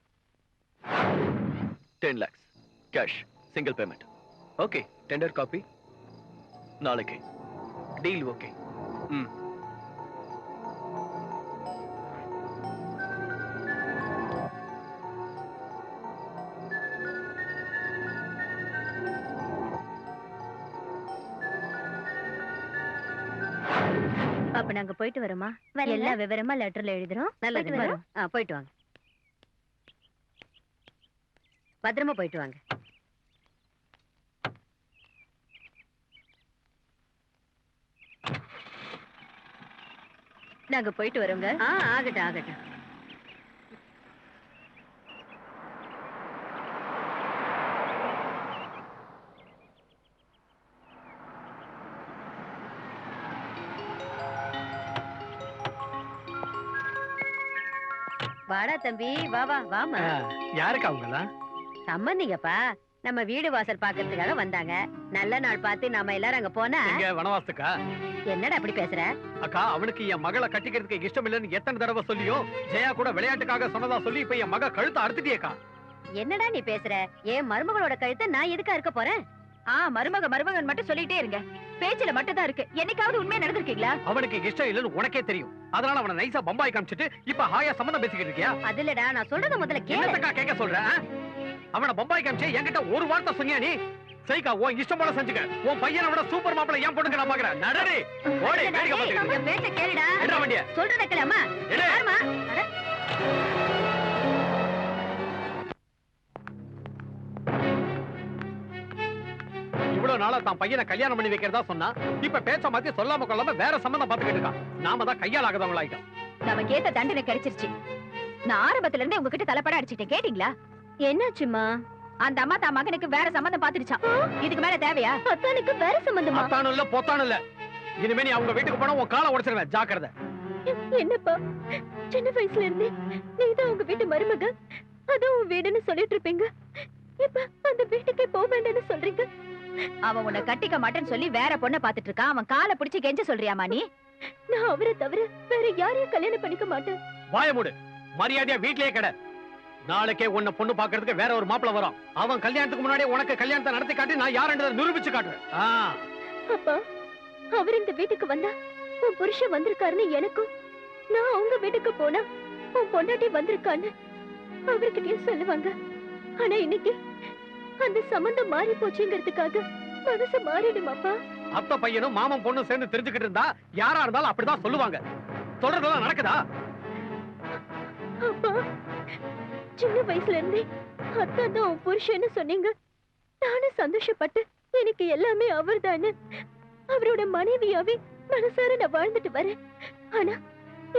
10 lakhs cash, single payment. Okay, tender copy நாளைக்கு. Deal okay. அப்ப நாங்க போயிட்டு வரோமா? எல்லா விவரமா லெட்டர்ல எழுதுறோம். நல்லது வரும். போயிட்டு வாங்க. பத்திரமா போயிட்டு வாங்க. நாங்க போயிட்டு வரோங்க. ஆகட்டும் ஆகட்டும். வாடா தம்பி, வா வா வாமா. யாருக்கு அவங்களா? சம்பந்திங்கப்பா, நம்ம வீடு வாசல் பாக்குறதுக்காக வந்தாங்க. நல்ல நாள் பார்த்து நாம எல்லாரும் அங்க போனா. இங்க வனவாசத்துக்கா? என்னடா அப்படி பேசுற? அக்கா, அவனுக்கு என் மகளை கட்டிக்கிறதுக்கு இஷ்டம் இல்லைன்னு எத்தனை தடவை சொல்லியோ, ஜெயா கூட விளையாட்டுக்காக சொன்னதா சொல்லி இப்ப என் மக கழுத்தை அறுத்துட்டியேக்கா. என்னடா நீ பேசுற? என் மருமகளோட கழுத்தை நான் எதுக்கா இருக்க போறேன்? மருமகன் மட்டும் சொல்லிட்டே இருங்க. பேச்சுல மட்டும் தான் இருக்கு. என்னைக்காவது உண்மையா நடந்திருக்கீங்களா? அவனுக்கு இஷ்டம் இல்லைன்னு உனக்கே தெரியும். அதனால அவனை நைசா பம்பாய் காமிச்சிட்டு இப்ப ஹாயா சம்பந்தம் பேசிக்கிட்டு இருக்கியா? அதுலடா, நான் சொல்றத முதல்ல கேளு. என்னத்தக்கா கேட்க சொல்ற? அவனை பம்பாய் காமிச்சு என்கிட்ட ஒரு வார்த்தை சொன்னியா நீ? சரிக்கா, உன் இஷ்டம் போல செஞ்சுக்க. உன் பையனை விட சூப்பர் மாப்பிளை ஏன் பொண்ணுங்க நான் பாக்குறேன். நடடி ஓடி வேடிக்கை பார்த்துக்கிட்டு. என் பேச்ச கேளுடா. என்ன வண்டிய? சொல்றத கேளம்மா. யாருமா? இவ்வளவு நாளா தான் பையனை கல்யாணம் பண்ணி வைக்கிறதா சொன்னா, இப்ப பேச்ச மாத்தி சொல்லாம கொள்ளாம வேற சம்பந்தம் பாத்துக்கிட்டு இருக்கான். நாம தான் கையால் ஆகாதவங்களாயிட்டோம். நமக்கு ஏத்த தண்டனை கிடைச்சிருச்சு. நான் ஆரம்பத்துல இருந்தே உங்ககிட்ட தலைப்பட அடிச்சிட்டேன். கேட்டீங்களா? என்னாச்சுமா? அந்த அம்மா தான் மகனுக்கு வேற சம்பந்தம் பாத்துடுச்சான். இதுக்கு மேல தேவையா? அத்தானுக்கு வேற சம்பந்தமா? அத்தானும் இல்ல பொத்தானும் இல்ல. இனிமே நீ அவங்க வீட்டுக்கு போனா உன் காலை உடைச்சிருவேன். ஜாக்கிரதை. என்னப்பா, சின்ன வயசுல இருந்தே நீதான் உங்க வீட்டு மருமக, அதான் உன் வீடுன்னு சொல்லிட்டு இருப்பீங்க. இப்ப அந்த வீட்டுக்கே போக வேண்டாம்னு சொல்றீங்க. அவன் உன்னை கட்டிக்க மாட்டேன்னு சொல்லி வேற பொண்ணை பாத்துட்டு இருக்கான். அவன் காலை பிடிச்சு கெஞ்ச சொல்றியாமா நீ? நான் அவரை தவிர வேற யாரையும் கல்யாணம் பண்ணிக்க மாட்டேன். வாய மூடு. மரியாதையா வீட்லயே கடை. நாளைக்கே உன்னை பொண்ணு பாக்குறதுக்கு வேற ஒரு மாப்பிள வரும். அவன் கல்யாணத்துக்கு முன்னாடியே உனக்கு கல்யாணத்தை நடத்தி காட்டி நான் யாருன்றதை நிரூபிச்சு காட்டுறேன். அப்பா, அவர் இந்த வீட்டுக்கு வந்தா உன் புருஷன் வந்திருக்காருன்னு எனக்கும், நான் அவங்க வீட்டுக்கு போனா உன் பொண்டாட்டி வந்திருக்கான்னு அவர்கிட்டயும் சொல்லுவாங்க. ஆனா இன்னைக்கு அந்த சம்பந்தம் மாறி போச்சுங்கிறதுக்காக மனசு மாறிடுமாப்பா? அத்தை பையனும் மாமன் பொண்ணும் சேர்ந்து தெரிஞ்சுக்கிட்டு இருந்தா யாரா இருந்தாலும் அப்படிதான் சொல்லுவாங்க. சொல்றதெல்லாம் நடக்குதா? அப்பா, சின்ன வயசுல இருந்தே அத்தா தான் உன் புருஷன்னு சொன்னீங்க. நானும் சந்தோஷப்பட்டு எனக்கு எல்லாமே அவர்தான்னு அவரோட மனைவியாவே மனசார நான் வாழ்ந்துட்டு வரேன். ஆனா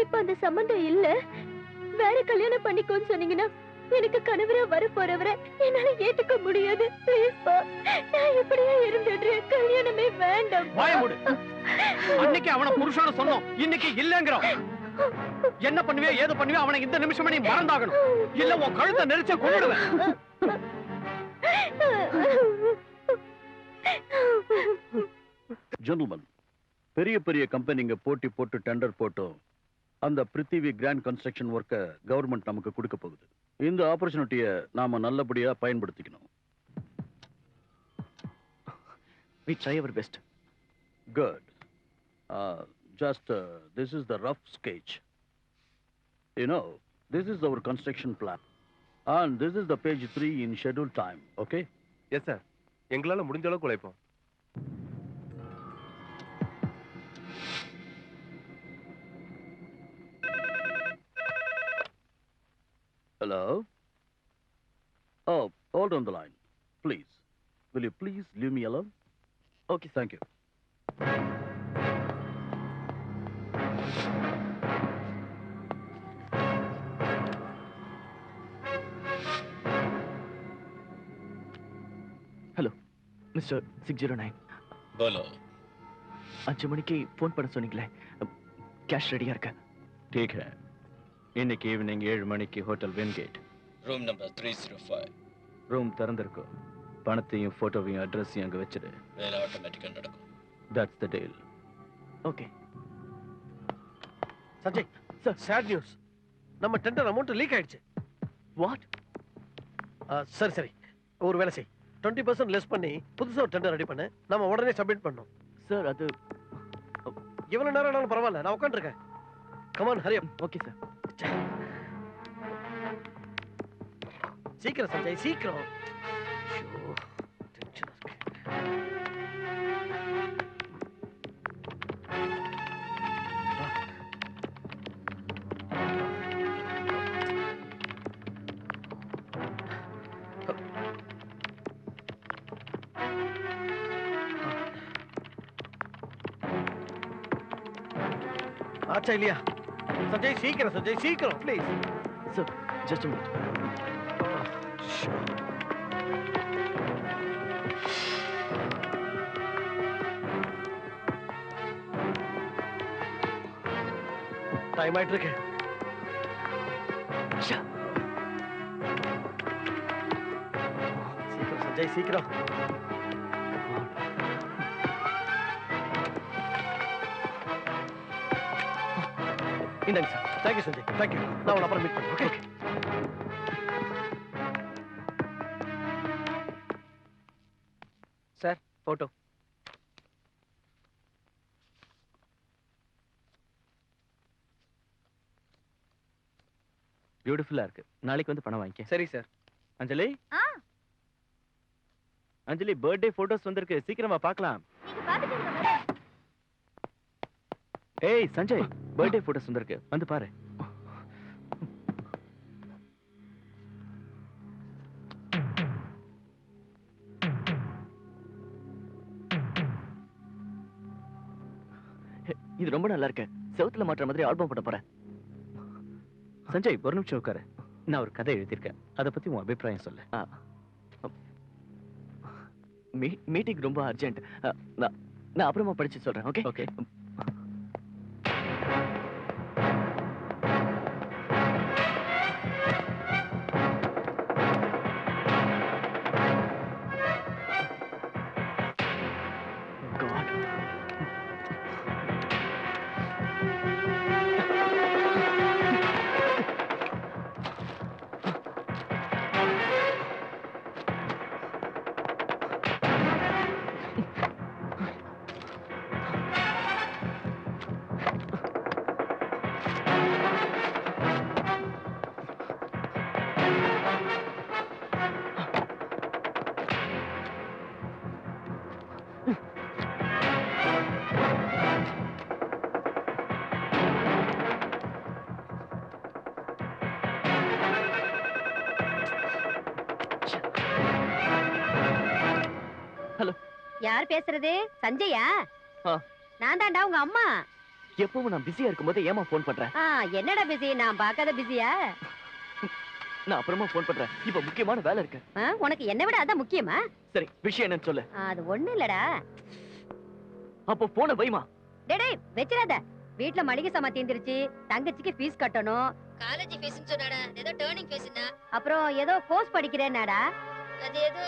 இப்ப அந்த சம்பந்தம் இல்ல, வேற கல்யாணம் பண்ணிக்கோன்னு சொன்னீங்கன்னா எனக்கு கணவரா வர போறவரை என்னால ஏத்துக்க முடியாது. ப்ளீஸ்பா, நான் இப்படியே இருந்துடுறேன். கல்யாணமே வேண்டாம். அன்னைக்கு அவனை புருஷன்னு சொன்னோம், இன்னைக்கு இல்லங்கிறோம். என்ன பண்ணுவே ஏது பண்ணுவே அவனை இந்த நிமிஷம் நீ மறந்தாகணும். இல்ல உன் கழுத்தை நெரிச்ச கொன்னுடுவேன். ஜென்டில்மேன், பெரிய பெரிய கம்பெனிங்க போட்டி போட்டு டெண்டர் போட்டோம் அந்த பிருத்திவி கிராண்ட் கன்ஸ்ட்ரக்ஷன் ஒர்க்கை கவர்மெண்ட் நமக்கு கொடுக்க போகுது. இந்த ஆப்பர்ச்சுனிட்டியை நாம நல்லபடியா பயன்படுத்திக்கணும். We try our best. Good. Just this is the rough sketch. You know, this is our construction plan. And this is the page 3 in scheduled time. Okay? Yes, sir. எங்களால முடிஞ்ச அளவுக்கு உழைப்போம். Hello? Oh, hold on the line, please. Will you please leave me alone? Okay, thank you. Hello mister 609. बोलो 5 மணிக்கு phone பண்ண சொன்னீங்களே, cash ரெடியா இருக்கு. ठीक है. இன்னைக்கு ஈவினிங் 7 மணிக்கு ஹோட்டல் வின்கேட், ரூம் நம்பர் 305. ரூம் திறந்திருக்கும். பணத்தையும் போட்டோவையும் அட்ரஸையும் அங்க வச்சிரு. வேலை ஆட்டோமேட்டிக்கா நடக்கும். That's the deal. Okay. Sanjay sir, sad news. நம்ம டெண்டர் அமௌண்ட் லீக் ஆயிடுச்சு. வாட்? சரி சரி, ஒரு வேலை செய். 20% லெஸ் பண்ணி புதுசா ஒரு டெண்டர் ரெடி பண்ணு. நம்ம உடனே சப்மிட் பண்ணோம். சார் அது எவ்வளவு நேரம் ஆனாலும் பரவாயில்ல, நான் உட்காந்துருக்கேன். Come on Hari up. Okay sir. சீக்கிரம் சஞ்சய், சீக்கிரம். டென்ஷனா இருக்கு. ஆச்சா இல்லையா? சஞ்சய் சீக்கிரம் சஞ்சய் சீக்கிரம் please. Sir just a minute. Time ஆயிட்டு இருக்கு. சீக்கிரம் சஞ்சய் சீக்கிரம். இந்தாங்க சார். Thank you Sanjay thank you. நான் உங்களை அப்புறம் மீட் பண்ணுறேன். Okay sir photo. பியூட்டிஃபுல்லா இருக்கு. நாளைக்கு வந்து பணம் வாங்கிக்க. சரி சார். அஞ்சலி அஞ்சலி பர்த்டே போட்டோஸ் வந்திருக்கு, சீக்கிரமா பார்க்கலாம். ஏய் சஞ்சய், பர்த்டே போட்டோஸ் வந்திருக்கு, வந்து பாரு. இது ரொம்ப நல்லா இருக்கு. செவுத்துல மாற்ற மாதிரி ஆல்பம் போட போறேன். சஞ்சய் ஒரு நிமிஷம் உட்காரு. நான் ஒரு கதை எழுதியிருக்கேன், அதை பத்தி உன் அபிப்பிராயம் சொல்லு. மீட்டிங் ரொம்ப அர்ஜென்ட். நான் அப்புறமா படிச்சு சொல்றேன். Okay okay. ஹலோ, யார் பேசுறது? சஞ்சயா? நான் தான்டா உங்க அம்மா. எப்பவும் நான் பிஸியா இருக்கும்போது ஏமா போன் பண்றேன்? என்னடா பிஸி? நான் பார்க்காத பிஸியா? நான் அப்புறமா போன் பண்றேன், இப்ப முக்கியமான வேலை இருக்கு. உனக்கு என்ன விட அதான் முக்கியமா? சரி, விஷயம் என்னன்னு சொல்லு. அது ஒண்ணு இல்லடா. அப்போ போன வைமா. டேய் வெச்சிராத. வீட்ல மளிகை சாமான் தீந்துருச்சு, தங்கச்சிக்கு ஃபீஸ் கட்டணும். காலேஜ் ஃபீஸ்னு சொன்னாடா, ஏதோ டர்னிங் ஃபீஸ்னா. அப்புறம் ஏதோ கோர்ஸ் படிக்கிறேனாடா, அது ஏதோ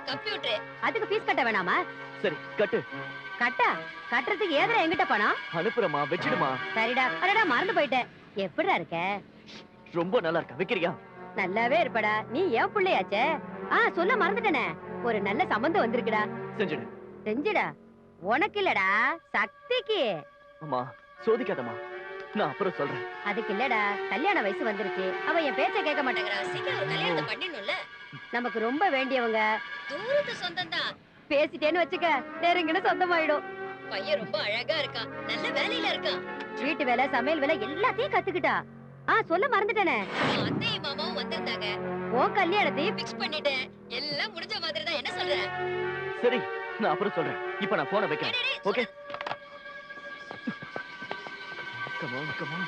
கம்ப்யூட்டர். அதுக்கு ஃபீஸ் கட்ட வேணாமா? சரி கட்டு. கட்டா? கட்டுறதுக்கு ஏதா என்கிட்ட பணம்? அனுப்புறமா, வெச்சிடுமா. சரிடா. அடடா மறந்து போயிட்டேன். எப்படிடா இருக்க? ரொம்ப நல்லா இருக்க. வைக்கிறியா? நல்லாவே இருப்படா, நீ ஏன் புள்ளையாச்சே. சொல்ல மறந்துட்டேனே, ஒரு நல்ல சம்பந்தம் வந்திருக்குடா. செஞ்சிடு. செஞ்சுடா. உனக்கு இல்லடா, சக்திக்கு. அம்மா சோதிக்காதம்மா, நான் அப்புறம் சொல்றேன். அதுக்கு இல்லடா, கல்யாண வயசு வந்துருச்சு. அவ என் பேச்ச கேட்க மாட்டேங்கிறா. சீக்கிரம் ஒரு கல்யாணத்தை பண்ணிடணும்ல. நமக்கு ரொம்ப வேண்டியவங்க, தூரத்து சொந்தம் தான். பேசிட்டேன்னு வச்சுக்க, நெருங்கின சொந்தமாயிடும். பையன் ரொம்ப அழகா இருக்கான், நல்ல வேலையில இருக்கான். வீட்டு வேலை, சமையல் வேலை எல்லாத்தையும் கத்துக்கிட்டா. சொல்ல மறந்துட்டேனே, அத்தையும் மாமாவும் வந்திருந்தாங்க. உன் கல்யாணத்தையும் பிக்ஸ் பண்ணிட்டேன். எல்லாம் முடிஞ்ச மாதிரி தான். என்ன சொல்ற? சரி, நான் அப்புறம் சொல்றேன். இப்ப நான் போனை வைக்கிறேன். Okay. Come on, come on.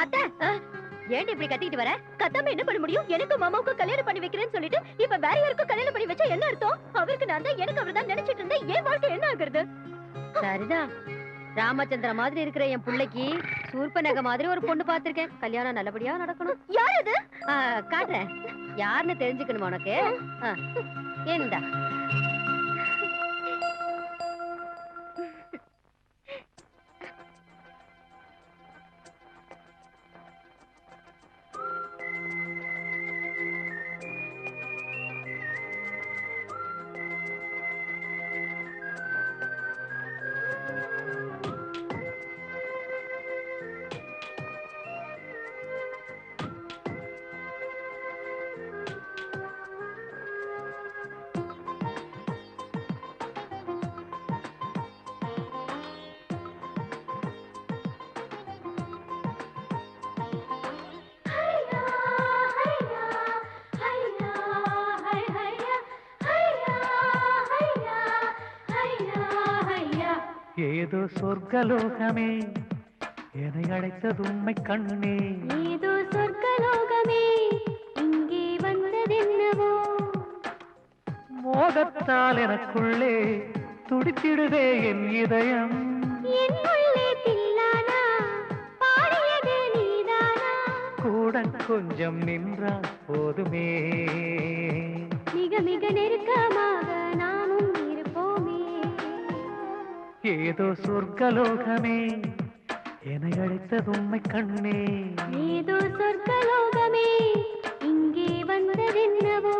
அத்தை, ஏன் இப்படி கத்திக்கிட்டு வர? கத்தாம என்ன பண்ண முடியும்? எனக்கு மாமாவுக்கு கல்யாணம் பண்ணி வைக்கிறேன்னு சொல்லிட்டு இப்ப வேற யாருக்கும் கல்யாணம் பண்ணி வச்சா என்ன அர்த்தம்? அவருக்கு நான் தான், எனக்கு அவர் தான் நினைச்சிட்டு இருந்தேன். என் வாழ்க்கை என்ன ஆகுறது? சரிதான். ராமச்சந்திர மாதிரி இருக்கிற என் பிள்ளைக்கு சூர்பனக மாதிரி ஒரு பொண்ணு பார்த்திருக்கேன். கல்யாணம் நல்லபடியா நடக்கணும். யார் அது? காட்டுறேன். யாருன்னு தெரிஞ்சுக்கணுமா உனக்கு? ஏண்டா ஏதோ சொர்க்கலோகமே என்னை அழைத்தது உண்மை கண்ணே. ஏதோ சொர்க்கலோகமே இங்கே வந்ததென்னவோ. மோகத்தால் எனக்குள்ளே துடித்திடுதே என் இதயம். என் உள்ளே தில்லானா பாடியது நீதானா. கூட கொஞ்சம் நின்றால் போதுமே. மிக மிக நெருக்கமாக நாமும் இருப்போமே. ஏதோ சொர்க்கலோகமே என்னை அழைத்தது உண்மை கண்ணே. ஏதோ சொர்க்கலோகமே இங்கே வந்ததென்னவோ.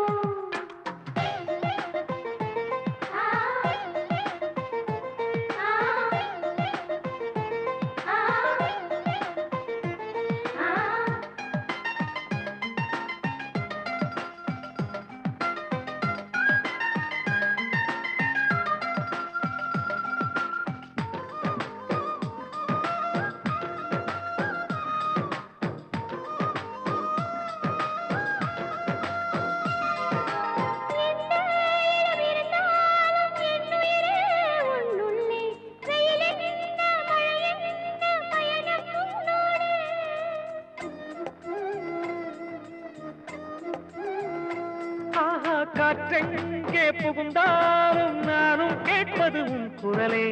காற்றெங்கே புகுந்தாலும் நானும் கேட்பது உன் குரலே.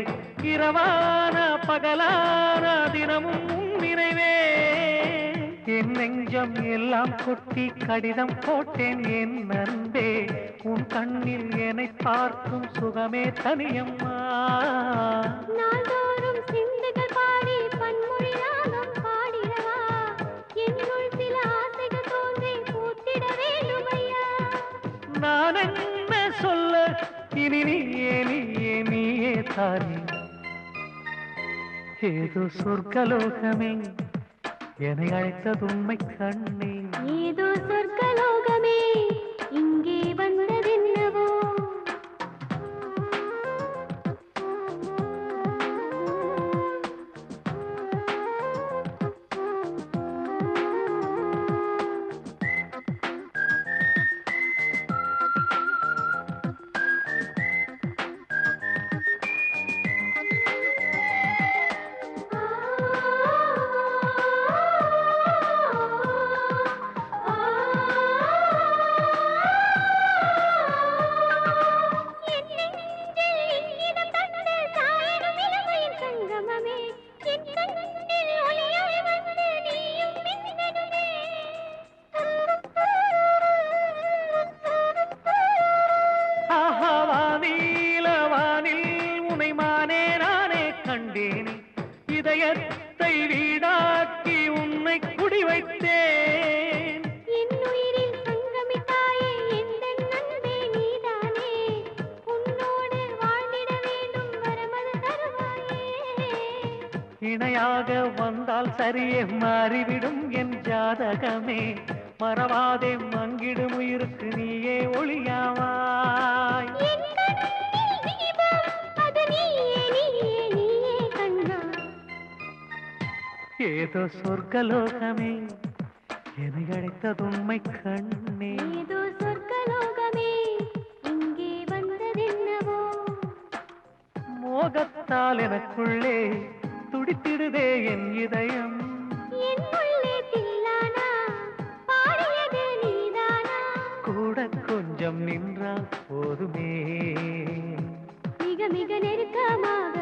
இரவான பகலான தினமும் உன் நினைவே. என் நெஞ்சம் எல்லாம் கொட்டி கடிதம் போட்டேன் என் நண்பே. உன் கண்ணில் என்னை பார்க்கும் சுகமே தனியம்மா. நாள்தோறும் சிந்துகள் பாடி பன்மொழி ராகம் பாடிடவா. என்னுள் சில ஆசைகள் தோன்றி பூத்திட வேண்டும் ஐயா. நான் என்ன சொல்ல இனி நீயே தானே. ஏதோ சொர்க்கலோகமே என்னை அழைத்தது உண்மை கண்ணே. ஏதோ சொர்க்கலோகமே இங்கே வந்ததென்னவோ. இதயத்தை வீடாக்கி உன்னை குடி வைத்தேன். என்னுயிரில் சங்கமித்தாயே எந்தன் அன்பே நீதானே. உன்னோடு வாழ்ந்திட வேண்டும் வரமது தருவாயே. இணையாக வந்தால் சரியே மாறிவிடும் என் ஜாதகமே. மறவாதே மங்கிடும் உயிருக்கு நீயே ஒளியாவாய். ஏதோ சொர்க்கலோகமே என்னை அழைத்தது உண்மை கண்ணே. ஏதோ சொர்க்கலோகமே இங்கே வந்ததென்னவோ. மோகத்தால் எனக்குள்ளே துடித்திடுதே என் இதயம். என் உள்ளே தில்லானா பாடியது நீதானா. கூட கொஞ்சம் நின்றால் போதுமே. மிக மிக நெருக்கமாக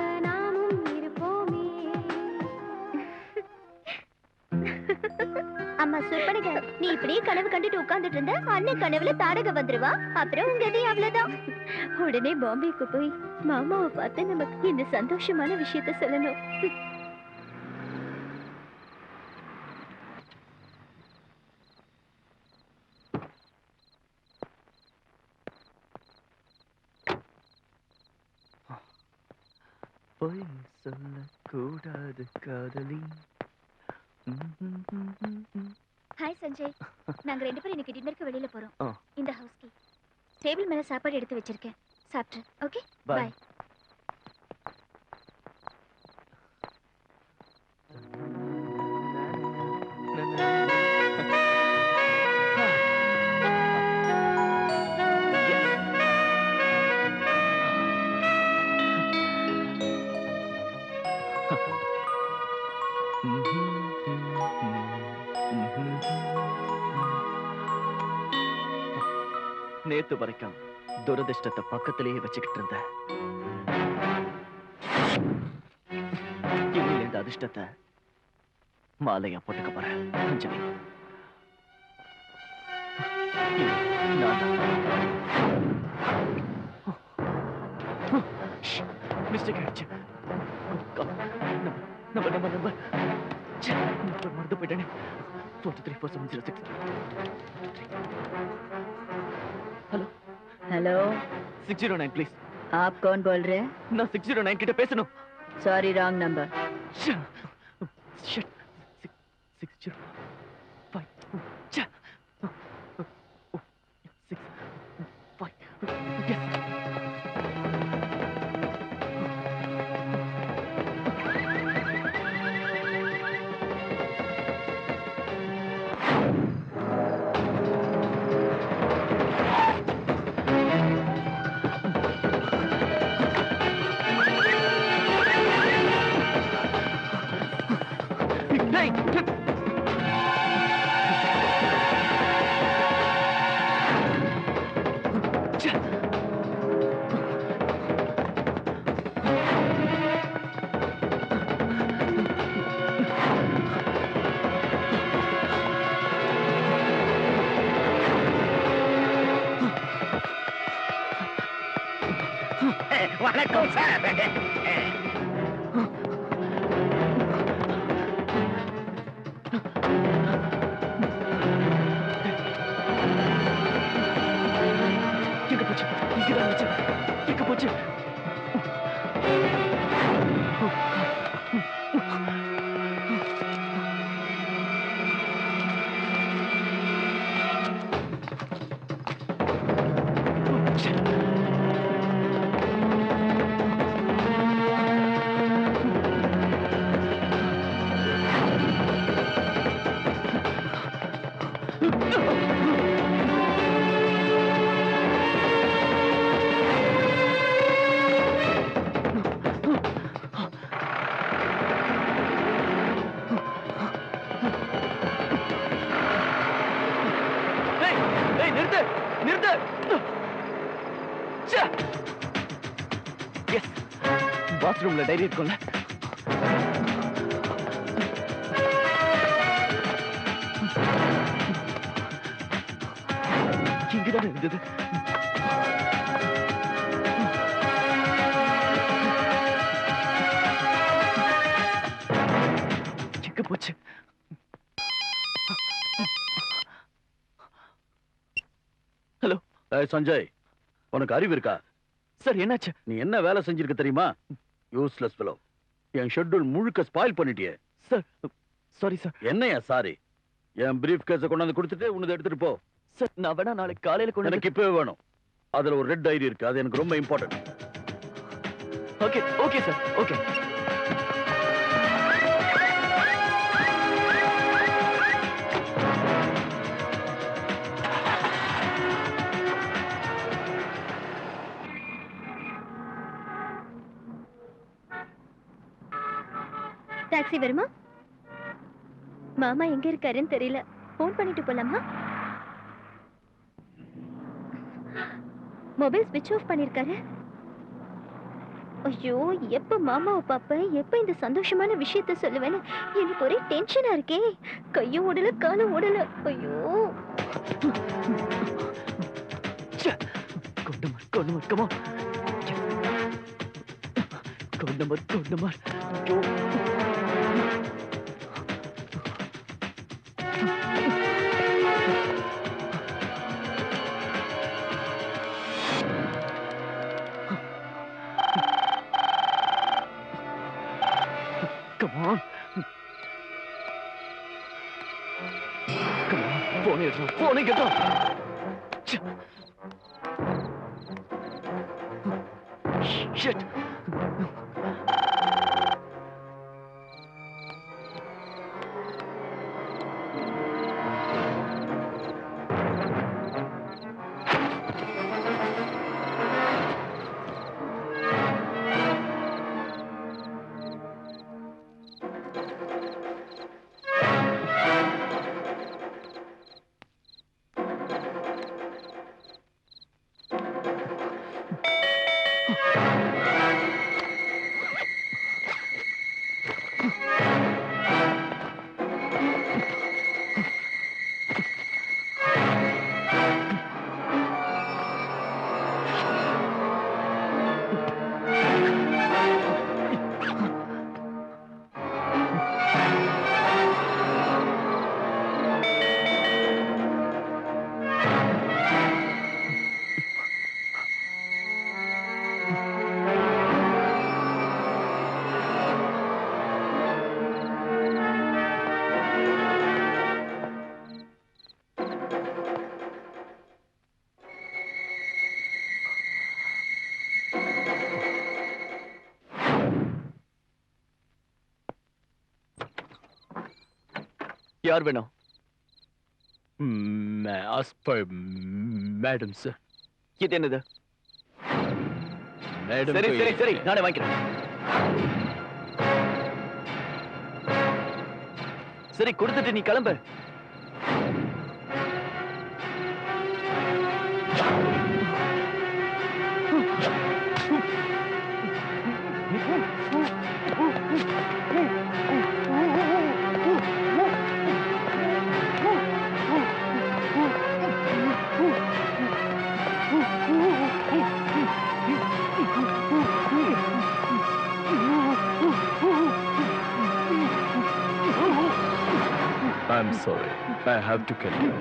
ஏமா சுற்பனைங்க, நீ இப்படியே கனவு கண்டுட்டு உட்கார்ந்துட்டு இருந்த அண்ணன் கனவுல தாடக வந்துருவா. அப்புறம் உங்க கதை அவ்வளவுதான். உடனே பாம்பேக்கு போய் மாமாவை பார்த்து நமக்கு இந்த சந்தோஷமான விஷயத்த சொல்லணும். பொய் சொல்லக்கூடாது காதலி. ஹாய் சஞ்சய், நாங்க 2 பேரும் இன்னைக்கு டின்னருக்கு வெளியில போறோம். ஆ. இந்த ஹவுஸ் கீ. டேபிள் மேல சாப்பாடு எடுத்து வச்சிருக்கேன். சாப்பிட்டு. ஓகே? Bye. பை. நேத்து வரைக்கும் துரதிர்ஷ்டத்தை பக்கத்திலேயே வச்சுக்கிட்டு இருந்தேன். இன்னில இந்த அதிர்ஷ்டத்தை மாலையா போட்டுக்க போறேன். அஞ்சலி, நான் மிஸ்டேக் ஆயிடுச்சு. நம்ம மறந்து போயிட்டேனே. 434706. Hello hello 609 please. आप कौन बोल रहे हैं? நான் 609 கிட்ட பேசணும். Sorry wrong number. Shit. 605. 605. Yes. Hey! வணக்கம் சார். எங்க போச்சு? இங்கதான் இருந்துச்சு. எங்க போச்சு? நிறுத்து நிறுத்து. எஸ், பாத்ரூம்ல டைரி இருக்கும்ல. இங்கதான் இருந்தது. எங்க போச்சு? ஹலோ. சஞ்சய், உனக்கு அறிவு இருக்கா? சார் என்னாச்சு? நீ என்ன வேலை செஞ்சிருக்க தெரியுமா? Useless fellow. என் ஷெட்யூல் முழுக்க ஸ்பாயில் பண்ணிட்டியே. Sir sorry sir. என்னையா சாரி? என் பிரீஃப் கேஸை கொண்டாந்து கொடுத்துட்டு உனது எடுத்துட்டு போ. சார் நான் வேணா நாளைக்கு காலையில கொண்டு எனக்கு இப்பவே வேணும். அதுல ஒரு ரெட் டைரி இருக்கு, அது எனக்கு ரொம்ப important. Okay okay sir okay. Taxi வருமா? மாமா எங்க இருக்காருன்னு தெரியல. போன் பண்ணிட்டு போலாமா? மொபைல் ஸ்விட்ச் ஆஃப் பண்ணிருக்காரு. ஐயோ, எப்ப மாமாவை பாப்பேன், எப்ப இந்த சந்தோஷமான விஷயத்த சொல்லுவேன்னு எனக்கு ஒரே டென்ஷனா இருக்கே. கையும் ஓடல, காலும் ஓடல. ஐயோ, Code number, come on. Code number. Yo. Come on. Phone it, get on. Shit. யார் வேணும்? Madam sir. இது என்னது? மேடம். சரி நானே வாங்கிக்கிறேன். சரி கொடுத்துட்டு நீ கிளம்பு. I'm sorry. I have to kill you.